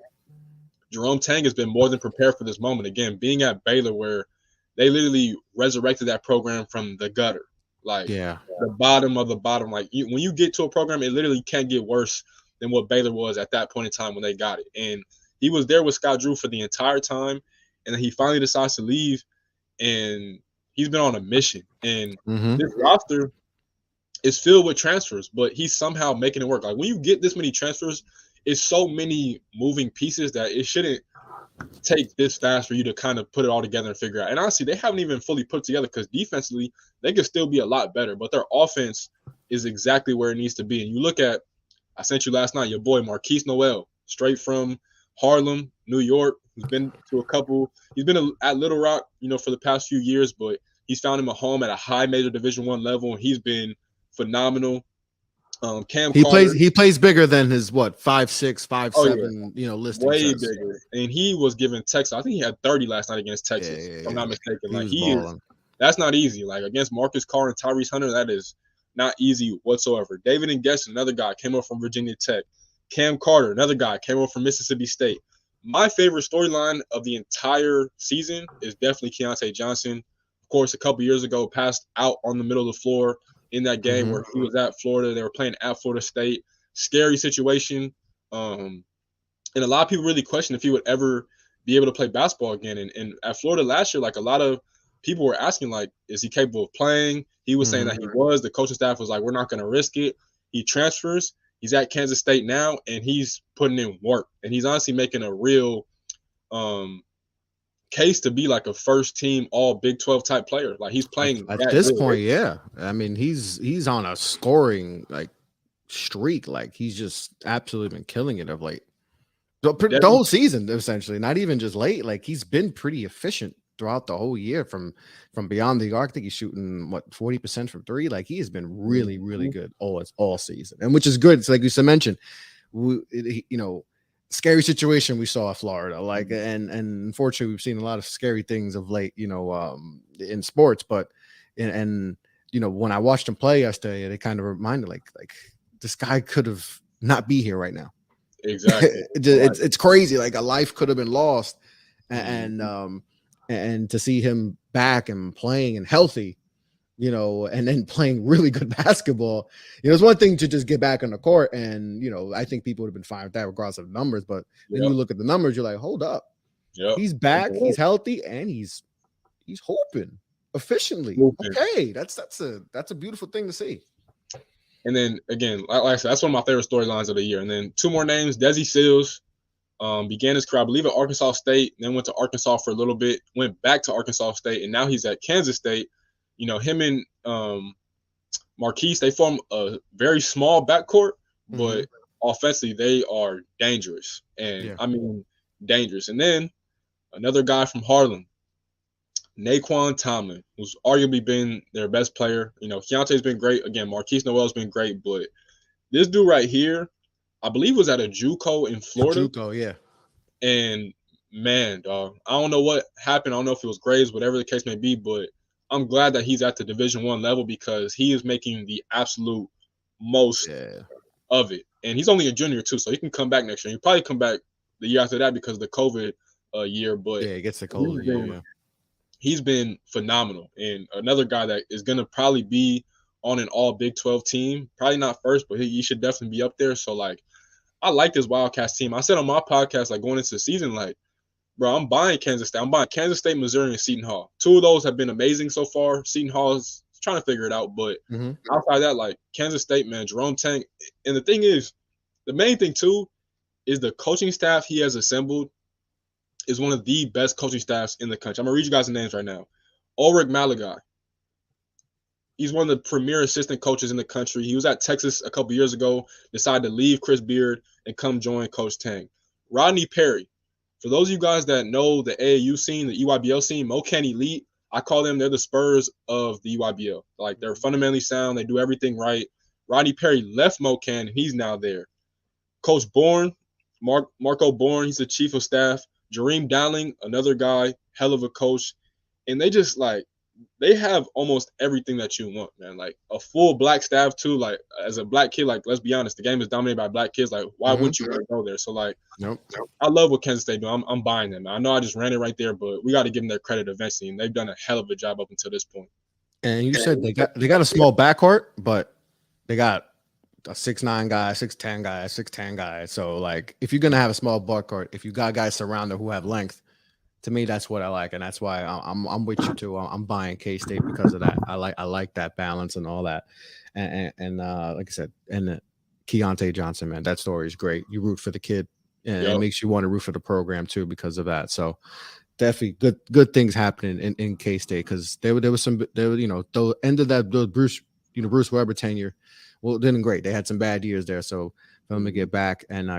Jerome Tang has been more than prepared for this moment. Again, being at Baylor, where they literally resurrected that program from the gutter, like the bottom of the bottom. Like when you get to a program, it literally can't get worse than what Baylor was at that point in time when they got it. And he was there with Scott Drew for the entire time, and then he finally decides to leave, and he's been on a mission. And this roster is filled with transfers, but he's somehow making it work. Like when you get this many transfers, it's so many moving pieces that it shouldn't take this fast for you to kind of put it all together and figure out. And honestly, they haven't even fully put it together because defensively, they could still be a lot better, but their offense is exactly where it needs to be. And you look at, I sent you last night, your boy Marquise Noel, straight from Harlem, New York. He's been at Little Rock, for the past few years, but he's found him a home at a high major Division I level, and he's been phenomenal. Cam Carter, he plays bigger than his 5'6", 5'7", listing. Way says. bigger. And he was giving Texas. I think he had 30 last night against Texas. If I'm not mistaken. That's not easy. Like against Marcus Carr and Tyrese Hunter, that is not easy whatsoever. David Nguesso, another guy, came up from Virginia Tech. Cam Carter, another guy, came up from Mississippi State. My favorite storyline of the entire season is definitely Keontae Johnson. Of course, a couple years ago, passed out on the middle of the floor in that game where he was at Florida. They were playing at Florida State. Scary situation. And a lot of people really questioned if he would ever be able to play basketball again. And at Florida last year, like a lot of people were asking, like, is he capable of playing? He was saying that he was. The coaching staff was like, we're not going to risk it. He transfers. He's at Kansas State now, and he's putting in work. And he's honestly making a real case to be like a first-team all Big 12 type player. Like he's playing at this point. Yeah, I mean he's on a scoring like streak. Like he's just absolutely been killing it of late. The whole season, essentially, not even just late. Like he's been pretty efficient throughout the whole year from beyond the arc. I think he's shooting 40% from three. Like he has been really, really good all season, and which is good. It's like you mentioned, scary situation we saw in Florida. Like, and unfortunately, we've seen a lot of scary things of late. In sports, but and when I watched him play yesterday, it kind of reminded like this guy could have not be here right now. Exactly. It's crazy. Like a life could have been lost, and to see him back and playing and healthy, and then playing really good basketball. It's one thing to just get back on the court, and I think people would have been fine with that regardless of numbers. But then you look at the numbers, you're like, hold up, he's back, he's healthy, and he's hooping efficiently. Okay, that's a beautiful thing to see. And then again, like I said, that's one of my favorite storylines of the year. And then two more names: Desi Seals began his career, I believe, at Arkansas State, then went to Arkansas for a little bit, went back to Arkansas State, and now he's at Kansas State. Him and Marquise, they form a very small backcourt, but offensively they are dangerous. And I mean dangerous. And then another guy from Harlem, Naquan Tomlin, who's arguably been their best player. Keontae's been great. Again, Marquise Noel's been great, but this dude right here, I believe was at a JUCO in Florida. JUCO, yeah. And man, dog, I don't know what happened. I don't know if it was grades, whatever the case may be, but I'm glad that he's at the Division I level because he is making the absolute most of it. And he's only a junior too, so he can come back next year. He'll probably come back the year after that because of the COVID year. But he gets the COVID year. He's been phenomenal. And another guy that is going to probably be on an all Big 12 team. Probably not first, but he should definitely be up there. So, I like this Wildcats team. I said on my podcast, going into the season, bro, I'm buying Kansas State. I'm buying Kansas State, Missouri, and Seton Hall. Two of those have been amazing so far. Seton Hall is trying to figure it out. But outside that, Kansas State, man, Jerome Tang. And the thing is, the main thing, too, is the coaching staff he has assembled is one of the best coaching staffs in the country. I'm going to read you guys the names right now. Ulrich Malagai. He's one of the premier assistant coaches in the country. He was at Texas a couple years ago, decided to leave Chris Beard and come join Coach Tang. Rodney Perry. For those of you guys that know the AAU scene, the EYBL scene, MoKan Elite, I call them, they're the Spurs of the EYBL. They're fundamentally sound. They do everything right. Rodney Perry left MoKan, and he's now there. Coach Bourne, Marco Bourne, he's the chief of staff. Jareem Dowling, another guy, hell of a coach. And they just, they have almost everything that you want, man. A full black staff, too. As a black kid, let's be honest, the game is dominated by black kids. Why wouldn't you want to go there? So, nope. I love what Kansas State do. I'm buying them. I know I just ran it right there, but we got to give them their credit eventually. And they've done a hell of a job up until this point. And you said they got a small backcourt, but they got a 6'9" guy, 6'10" guy, 6'10" guy. So, if you're going to have a small backcourt, if you got guys surrounded who have length, to me, that's what I like, and that's why I'm with you too. I'm buying K-State because of that. I like that balance and all that, and like I said, and Keontae Johnson, man, that story is great. You root for the kid, and it makes you want to root for the program too because of that. So definitely good things happening in K-State because there was the end of that Bruce Weber tenure. Well, didn't great. They had some bad years there, so for them to get back and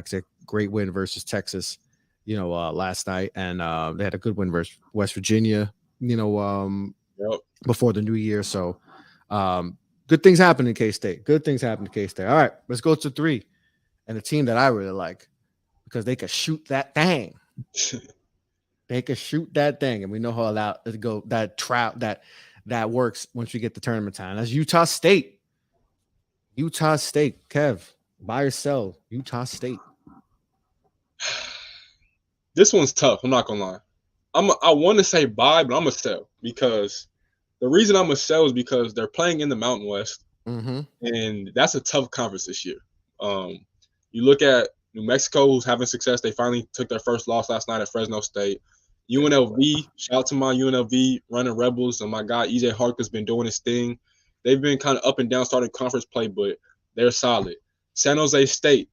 great win versus Texas. Last night, and they had a good win versus West Virginia, before the new year. So good things happen in K-State. Good things happen in K-State. All right, let's go to 3. And a team that I really like because they could shoot that thing. They could shoot that thing. And we know how that works once we get to tournament time. That's Utah State. Utah State. Kev, buy or sell Utah State. This one's tough. I'm not gonna lie. I want to say buy, but I'm gonna sell because the reason I'm gonna sell is because they're playing in the Mountain West, and that's a tough conference this year. You look at New Mexico, who's having success. They finally took their first loss last night at Fresno State. UNLV, shout out to my UNLV running Rebels, and my guy EJ Harker's been doing his thing. They've been kind of up and down starting conference play, but they're solid. San Jose State,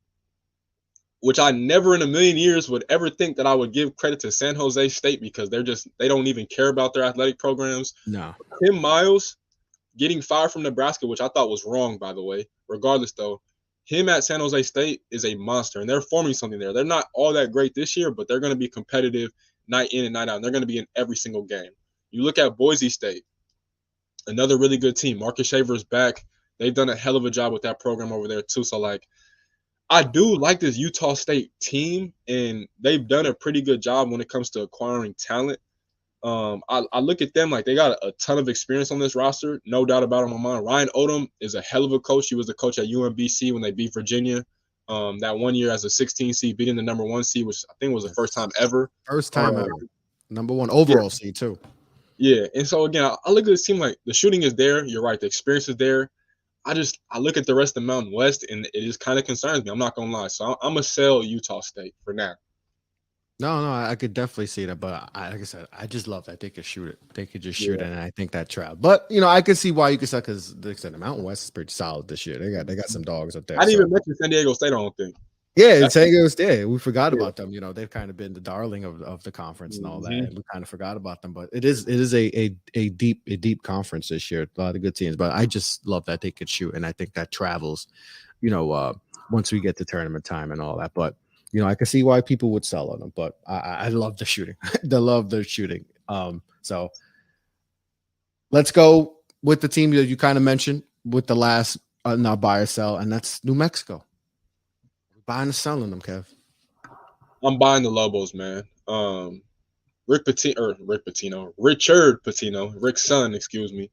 which I never in a million years would ever think that I would give credit to San Jose State because they don't even care about their athletic programs. No. Tim Miles getting fired from Nebraska, which I thought was wrong, by the way. Regardless, though, him at San Jose State is a monster, and they're forming something there. They're not all that great this year, but they're going to be competitive night in and night out, and they're going to be in every single game. You look at Boise State, another really good team. Marcus Shaver's back. They've done a hell of a job with that program over there too. So like, I do like this Utah State team, and they've done a pretty good job when it comes to acquiring talent. I look at them like they got a ton of experience on this roster, no doubt about it in my mind. Ryan Odom is a hell of a coach. He was the coach at UMBC when they beat Virginia. That one year as a 16 seed, beating the number 1 seed, which I think was the first time ever. First time ever. Number 1 overall seed too. Yeah, and so again, I look at this team like the shooting is there. You're right, the experience is there. I look at the rest of the Mountain West, and it just kind of concerns me. I'm not gonna lie. So I'm gonna sell Utah State for now. No, I could definitely see that, but like I said, I just love that they could shoot it. They could just shoot it, and I think that travel. But I could see why you could sell, because like I said, the Mountain West is pretty solid this year. They got some dogs up there. I didn't even mention San Diego State. I don't think. Yeah, San Diego State. We forgot about them. They've kind of been the darling of the conference and all that, and we kind of forgot about them. But it is a deep conference this year. A lot of good teams, but I just love that they could shoot, and I think that travels. Once we get to tournament time and all that, but. I can see why people would sell on them, but I love the shooting. the shooting. So let's go with the team that you kind of mentioned with the last not buy or sell, and that's New Mexico. Buying or selling them, Kev? I'm buying the Lobos, man. Richard Pitino, Rick's son, excuse me,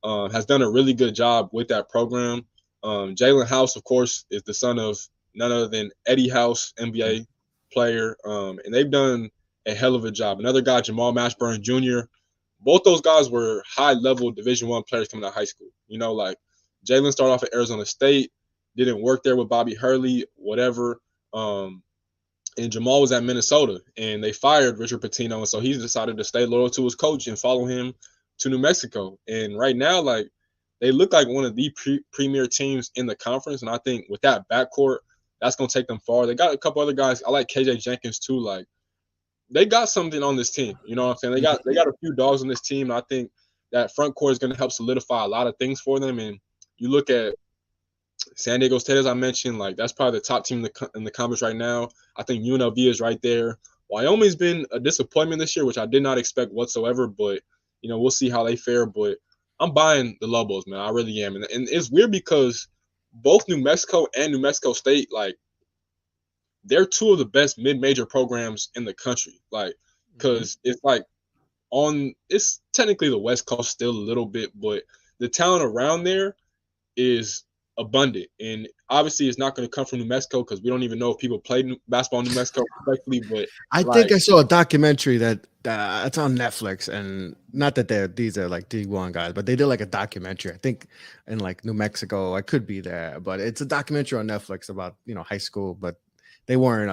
has done a really good job with that program. Jalen House, of course, is the son of none other than Eddie House, NBA player, and they've done a hell of a job. Another guy, Jamal Mashburn Jr., both those guys were high-level Division I players coming out of high school. Like Jalen started off at Arizona State, didn't work there with Bobby Hurley, whatever, and Jamal was at Minnesota, and they fired Richard Pitino, and so he's decided to stay loyal to his coach and follow him to New Mexico. And right now, like, they look like one of the premier teams in the conference, and I think with that backcourt, that's going to take them far. They got a couple other guys. I like KJ Jenkins too. Like, they got something on this team. You know what I'm saying? They got a few dogs on this team. And I think that front court is going to help solidify a lot of things for them. And you look at San Diego State, as I mentioned, like that's probably the top team in the conference right now. I think UNLV is right there. Wyoming's been a disappointment this year, which I did not expect whatsoever. But we'll see how they fare. But I'm buying the Lobos, man. I really am. And it's weird because both New Mexico and New Mexico State, like, they're two of the best mid-major programs in the country. Like, because it's like it's technically the West Coast still a little bit, but the talent around there is abundant. And obviously it's not going to come from New Mexico because we don't even know if people play basketball in New Mexico correctly. But I think I saw a documentary that it's on Netflix, and not that these are like D1 guys, but they did like a documentary, I think, in like New Mexico. I could be there, but it's a documentary on Netflix about high school, but they weren't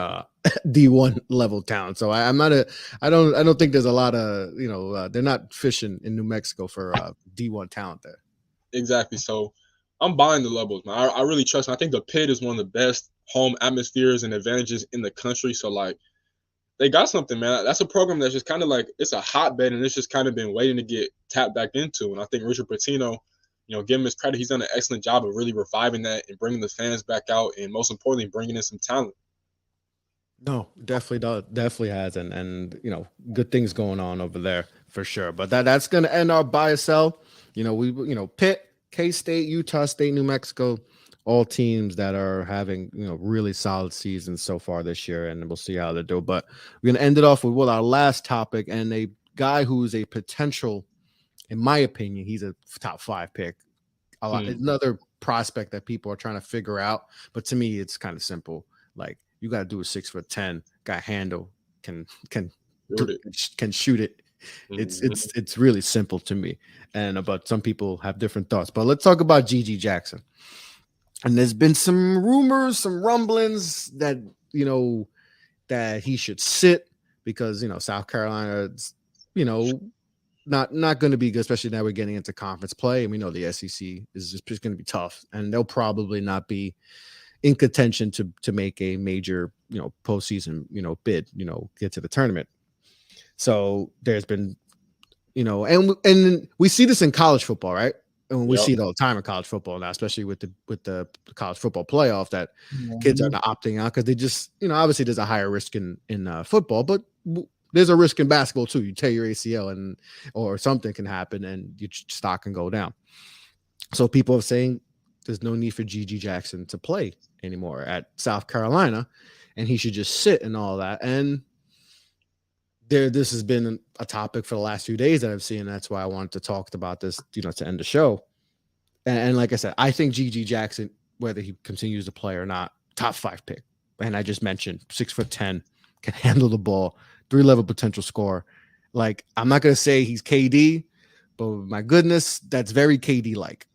D1 level talent. So I don't think there's a lot of they're not fishing in New Mexico for D1 talent there. Exactly. So I'm buying the Lobos, man. I really trust them. I think the Pitt is one of the best home atmospheres and advantages in the country. So like, they got something, man. That's a program that's just kind of like, it's a hotbed, and it's just kind of been waiting to get tapped back into. And I think Richard Pitino, give him his credit. He's done an excellent job of really reviving that and bringing the fans back out, and most importantly, bringing in some talent. No, definitely has, and good things going on over there for sure. But that's gonna end our buy or sell. Pitt, K-State, Utah State, New Mexico, all teams that are having really solid seasons so far this year, and we'll see how they do. But we're gonna end it off with our last topic, and a guy who's a potential, in my opinion, he's a top 5 pick. Another prospect that people are trying to figure out, but to me, it's kind of simple. Like, you got to do a 6'10" guy, handle, can shoot it. It's really simple to me, but some people have different thoughts. But let's talk about Gigi Jackson. And there's been some rumors, some rumblings that that he should sit because South Carolina, not going to be good, especially now we're getting into conference play, and we know the SEC is just going to be tough, and they'll probably not be in contention to make a major postseason bid, get to the tournament. So there's been and we see this in college football, right? And we see it all the time in college football now, especially with the college football playoff, that kids are not opting out because they just obviously there's a higher risk in football, but there's a risk in basketball too. You tear your ACL or something can happen and your stock can go down. So people are saying there's no need for GG Jackson to play anymore at South Carolina, and he should just sit and all that. And this has been a topic for the last few days that I've seen. That's why I wanted to talk about this, to end the show. And like I said, I think GG Jackson, whether he continues to play or not, top 5 pick. And I just mentioned 6'10", can handle the ball, 3-level potential scorer. Like, I'm not going to say he's KD, but my goodness, that's very KD-like.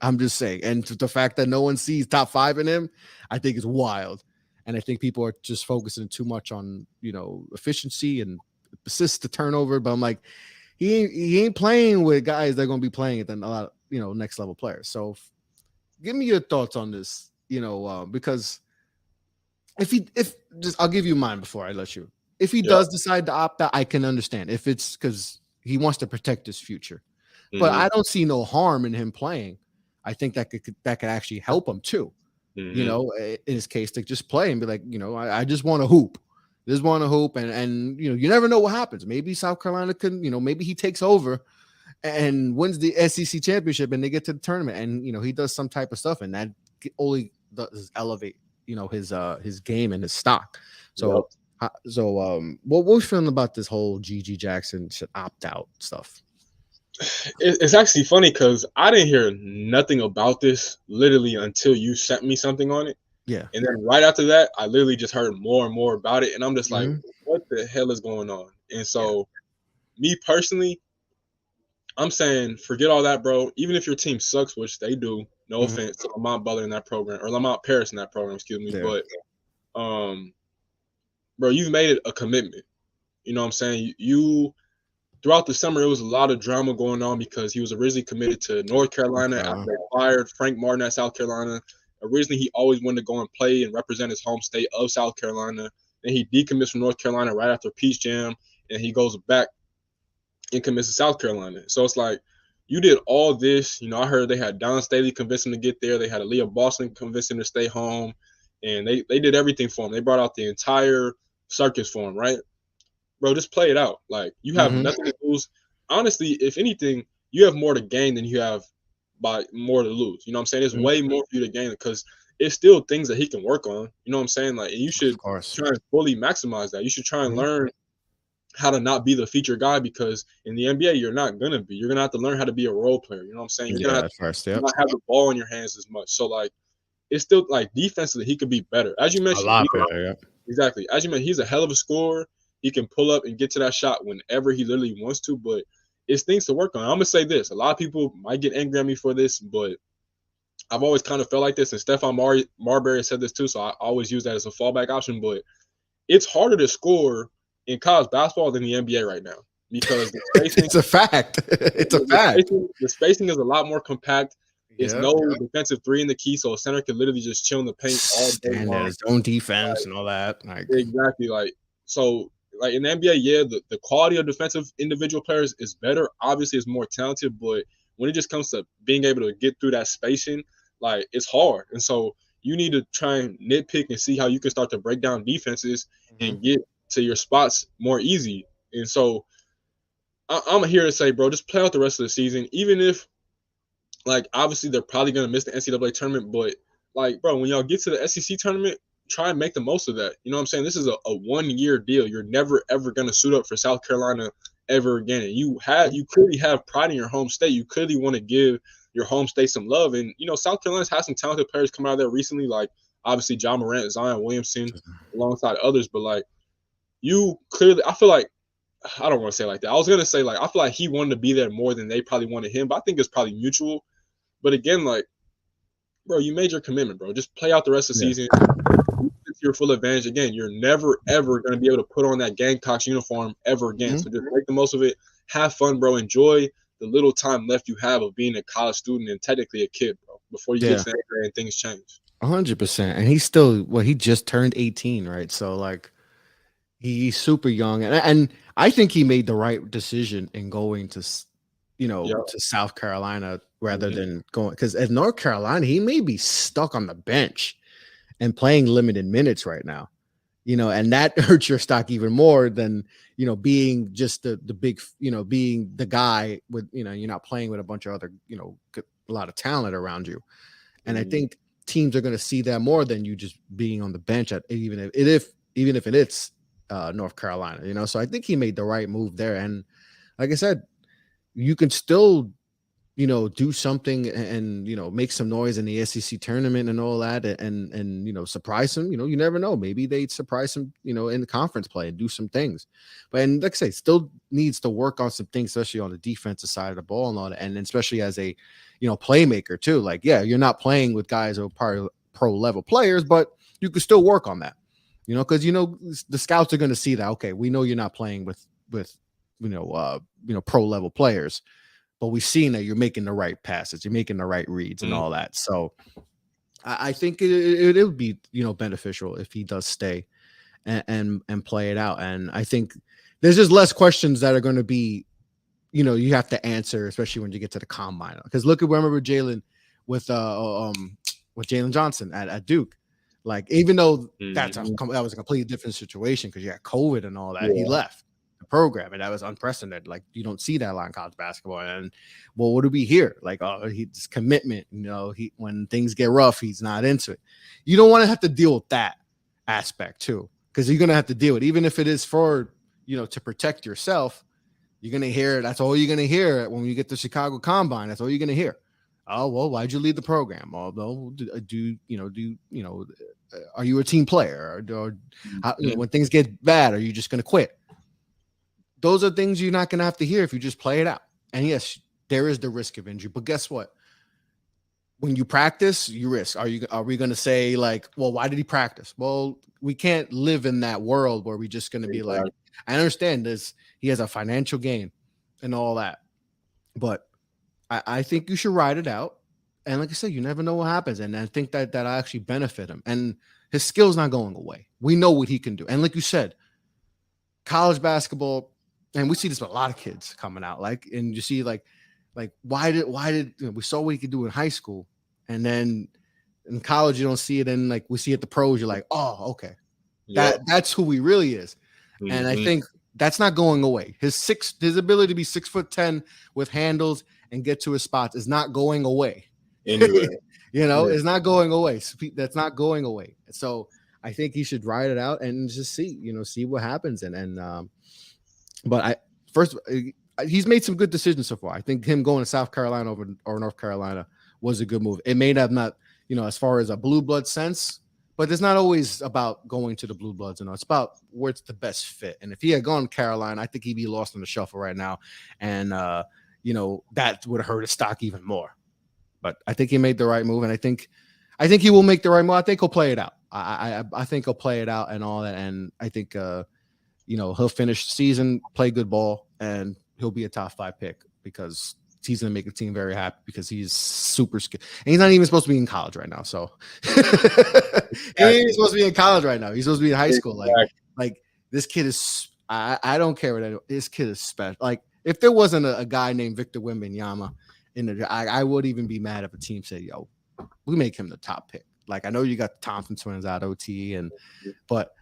I'm just saying. And the fact that no one sees top 5 in him, I think is wild. And I think people are just focusing too much on, efficiency and assists to turnover. But I'm like, he ain't playing with guys that are going to be playing it than a lot of, next level players. So give me your thoughts on this, because I'll give you mine before I let you. If he does decide to opt out, I can understand. If it's because he wants to protect his future, but I don't see no harm in him playing. I think that could actually help him too. In his case, to just play and be like, I just want to hoop. And you never know what happens. Maybe South Carolina can, maybe he takes over and wins the SEC championship and they get to the tournament and, he does some type of stuff and that only does elevate, his game and his stock. So, what we're feeling about this whole GG Jackson should opt out stuff? It's actually funny because I didn't hear nothing about this literally until you sent me something on it. Yeah. And then right after that, I literally just heard more and more about it. And I'm just like, what the hell is going on? And so me personally, I'm saying, forget all that, bro. Even if your team sucks, which they do, no offense to Lamont Butler in that program, or Lamont Paris in that program, excuse me. Yeah. But, bro, you've made it a commitment. You know what I'm saying? You throughout the summer, it was a lot of drama going on because he was originally committed to North Carolina after they fired Frank Martin at South Carolina. Originally, he always wanted to go and play and represent his home state of South Carolina. Then he decommits from North Carolina right after Peach Jam, and he goes back and commits to South Carolina. So it's like, you did all this. I heard they had Don Staley convince him to get there. They had Aaliyah Boston convince him to stay home. And they did everything for him. They brought out the entire circus for him, right? Bro, just play it out. Like, you have nothing to lose. Honestly, if anything, you have more to gain than you have by more to lose. You know what I'm saying? There's way more for you to gain because it's still things that he can work on. You know what I'm saying? Like, and you should try and fully maximize that. You should try and learn how to not be the feature guy because in the NBA, you're not going to be. You're going to have to learn how to be a role player. You know what I'm saying? You're going to have to not have the ball in your hands as much. So, like, it's still, like, defensively, he could be better. As you mentioned. A lot better, yeah. Exactly. As you mentioned, he's a hell of a scorer. He can pull up and get to that shot whenever he literally wants to, but it's things to work on. I'm going to say this. A lot of people might get angry at me for this, but I've always kind of felt like this, and Stephon Marbury said this too, so I always use that as a fallback option, but it's harder to score in college basketball than the NBA right now because the spacing, it's a fact. It's a fact. The spacing is a lot more compact. It's defensive three in the key, so a center can literally just chill in the paint all day long. His own defense and all that. Like, exactly. Like in the NBA, the quality of defensive individual players is better. Obviously, it's more talented, but when it just comes to being able to get through that spacing, like, it's hard. And so you need to try and nitpick and see how you can start to break down defenses and get to your spots more easy. And so I'm here to say, bro, just play out the rest of the season, even if, like, obviously they're probably going to miss the NCAA tournament, but, like, bro, when y'all get to the SEC tournament, try and make the most of that. You know what I'm saying? This is a 1-year deal. You're never, ever going to suit up for South Carolina ever again. And you clearly have pride in your home state. You clearly want to give your home state some love. And, South Carolina's had some talented players come out of there recently, like, obviously, Ja Morant, Zion Williamson, alongside others. But, like, you clearly – I feel like – I don't want to say it like that. I was going to say, like, I feel like he wanted to be there more than they probably wanted him. But I think it's probably mutual. But, again, like, bro, you made your commitment, bro. Just play out the rest of the season. Your full advantage. Again, you're never, ever going to be able to put on that Gamecocks uniform ever again. So just make the most of it. Have fun, bro. Enjoy the little time left you have of being a college student and technically a kid, bro, before you get to that and things change. 100%. And he's still, he just turned 18, right? So, like, he's super young. And I think he made the right decision in going to, to South Carolina rather than going, because at North Carolina, he may be stuck on the bench and playing limited minutes right now. and that hurts your stock even more than, being just the big, being the guy with, you're not playing with a bunch of other, a lot of talent around you. And I think teams are going to see that more than you just being on the bench at even if it's North Carolina, so I think he made the right move there. And like I said, you can still do something and make some noise in the SEC tournament and all that, and surprise them. You never know. Maybe they surprise him, in the conference play and do some things. But and like I say, still needs to work on some things, especially on the defensive side of the ball and all that, and especially as a playmaker too. Like, yeah, you're not playing with guys who are probably pro level players, but you can still work on that. Because the scouts are going to see that. Okay, we know you're not playing with pro level players, but we've seen that you're making the right passes, you're making the right reads and all that. So I think it would be, beneficial if he does stay and play it out. And I think there's just less questions that are going to be, you have to answer, especially when you get to the combine. Because remember Jalen with Jalen Johnson at Duke. Like, even though that was a completely different situation because you had COVID and all that, he left the program, and that was unprecedented. Like, you don't see that a lot in college basketball. And well, what do we hear? Like, his commitment, when things get rough, he's not into it. You don't want to have to deal with that aspect too, because you're going to have to deal with it. Even if it is for, to protect yourself, you're going to hear, that's all you're going to hear when you get the Chicago Combine. That's all you're going to hear. Oh, well, why'd you leave the program? Although, are you a team player? Or when things get bad, are you just going to quit? Those are things you're not going to have to hear if you just play it out. And yes, there is the risk of injury, but guess what? When you practice, you risk. Are we going to say like, well, why did he practice? Well, we can't live in that world where we're just going to be like, I understand this. He has a financial gain and all that, but I think you should ride it out. And like I said, you never know what happens. And I think that actually benefit him. And his skill's not going away. We know what he can do. And like you said, college basketball, and we see this with a lot of kids coming out, and you see like why did we saw what he could do in high school, and then in college you don't see it, and like we see at the pros, you're like, oh, okay, that's who he really is. And I think that's not going away. His ability to be 6'10" with handles and get to his spots is not going away. Anyway. It's not going away. That's not going away. So I think he should ride it out and just see what happens. But he's made some good decisions so far. I think him going to South Carolina or North Carolina was a good move. It may have not, as far as a blue blood sense, but it's not always about going to the blue bloods. It's about where it's the best fit. And if he had gone to Carolina, I think he'd be lost on the shuffle right now. And, that would hurt his stock even more. But I think he made the right move. And I think he will make the right move. I think he'll play it out. I think he'll play it out and all that. And I think, he'll finish the season, play good ball, and he'll be a top 5 pick because he's going to make the team very happy because he's super skilled. And he's not even supposed to be in college right now. So he ain't even supposed to be in college right now. He's supposed to be in high school. Like this kid is, I don't care what anyone, this kid is special. Like, if there wasn't a guy named Victor Wembanyama I would even be mad if a team said, yo, we make him the top pick. Like, I know you got the Thompson twins out OT, but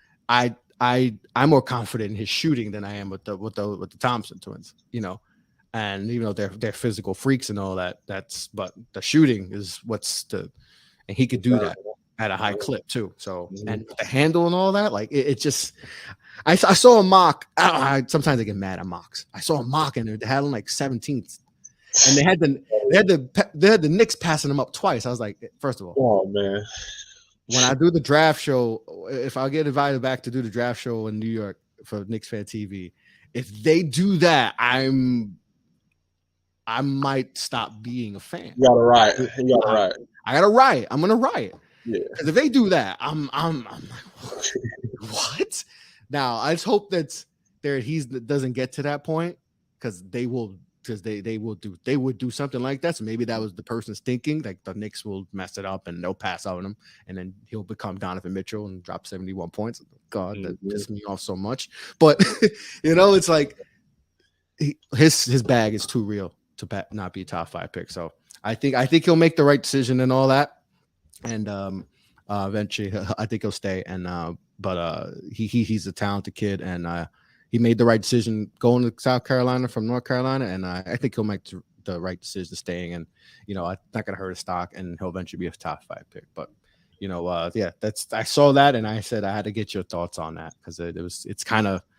I'm more confident in his shooting than I am with the Thompson twins, and even though they're physical freaks and all that, but the shooting is and he could do that at a high clip too. So, and the handle and all that, like it just, I saw a mock. Sometimes I get mad at mocks. I saw a mock and they had him like 17th, and they had the Knicks passing him up twice. I was like, first of all, oh man. When I do the draft show, if I get invited back to do the draft show in New York for Knicks Fan TV, if they do that, I might stop being a fan. You got to riot. I got to riot. I'm gonna riot. Yeah. Because if they do that, I'm like, what? Now I just hope that he doesn't get to that point, because they would do something like that. So maybe that was the person's thinking, like the Knicks will mess it up and they'll pass on him, and then he'll become Donovan Mitchell and drop 71 points. God, that pissed me off so much. But it's like his bag is too real to not be a top 5 pick. So I think he'll make the right decision and all that. And eventually I think he'll stay. And but he's a talented kid, and he made the right decision going to South Carolina from North Carolina, and I think he'll make the right decision staying. And I'm not gonna hurt his stock, and he'll eventually be a top 5 pick. But yeah, I saw that, and I said I had to get your thoughts on that because it's kind of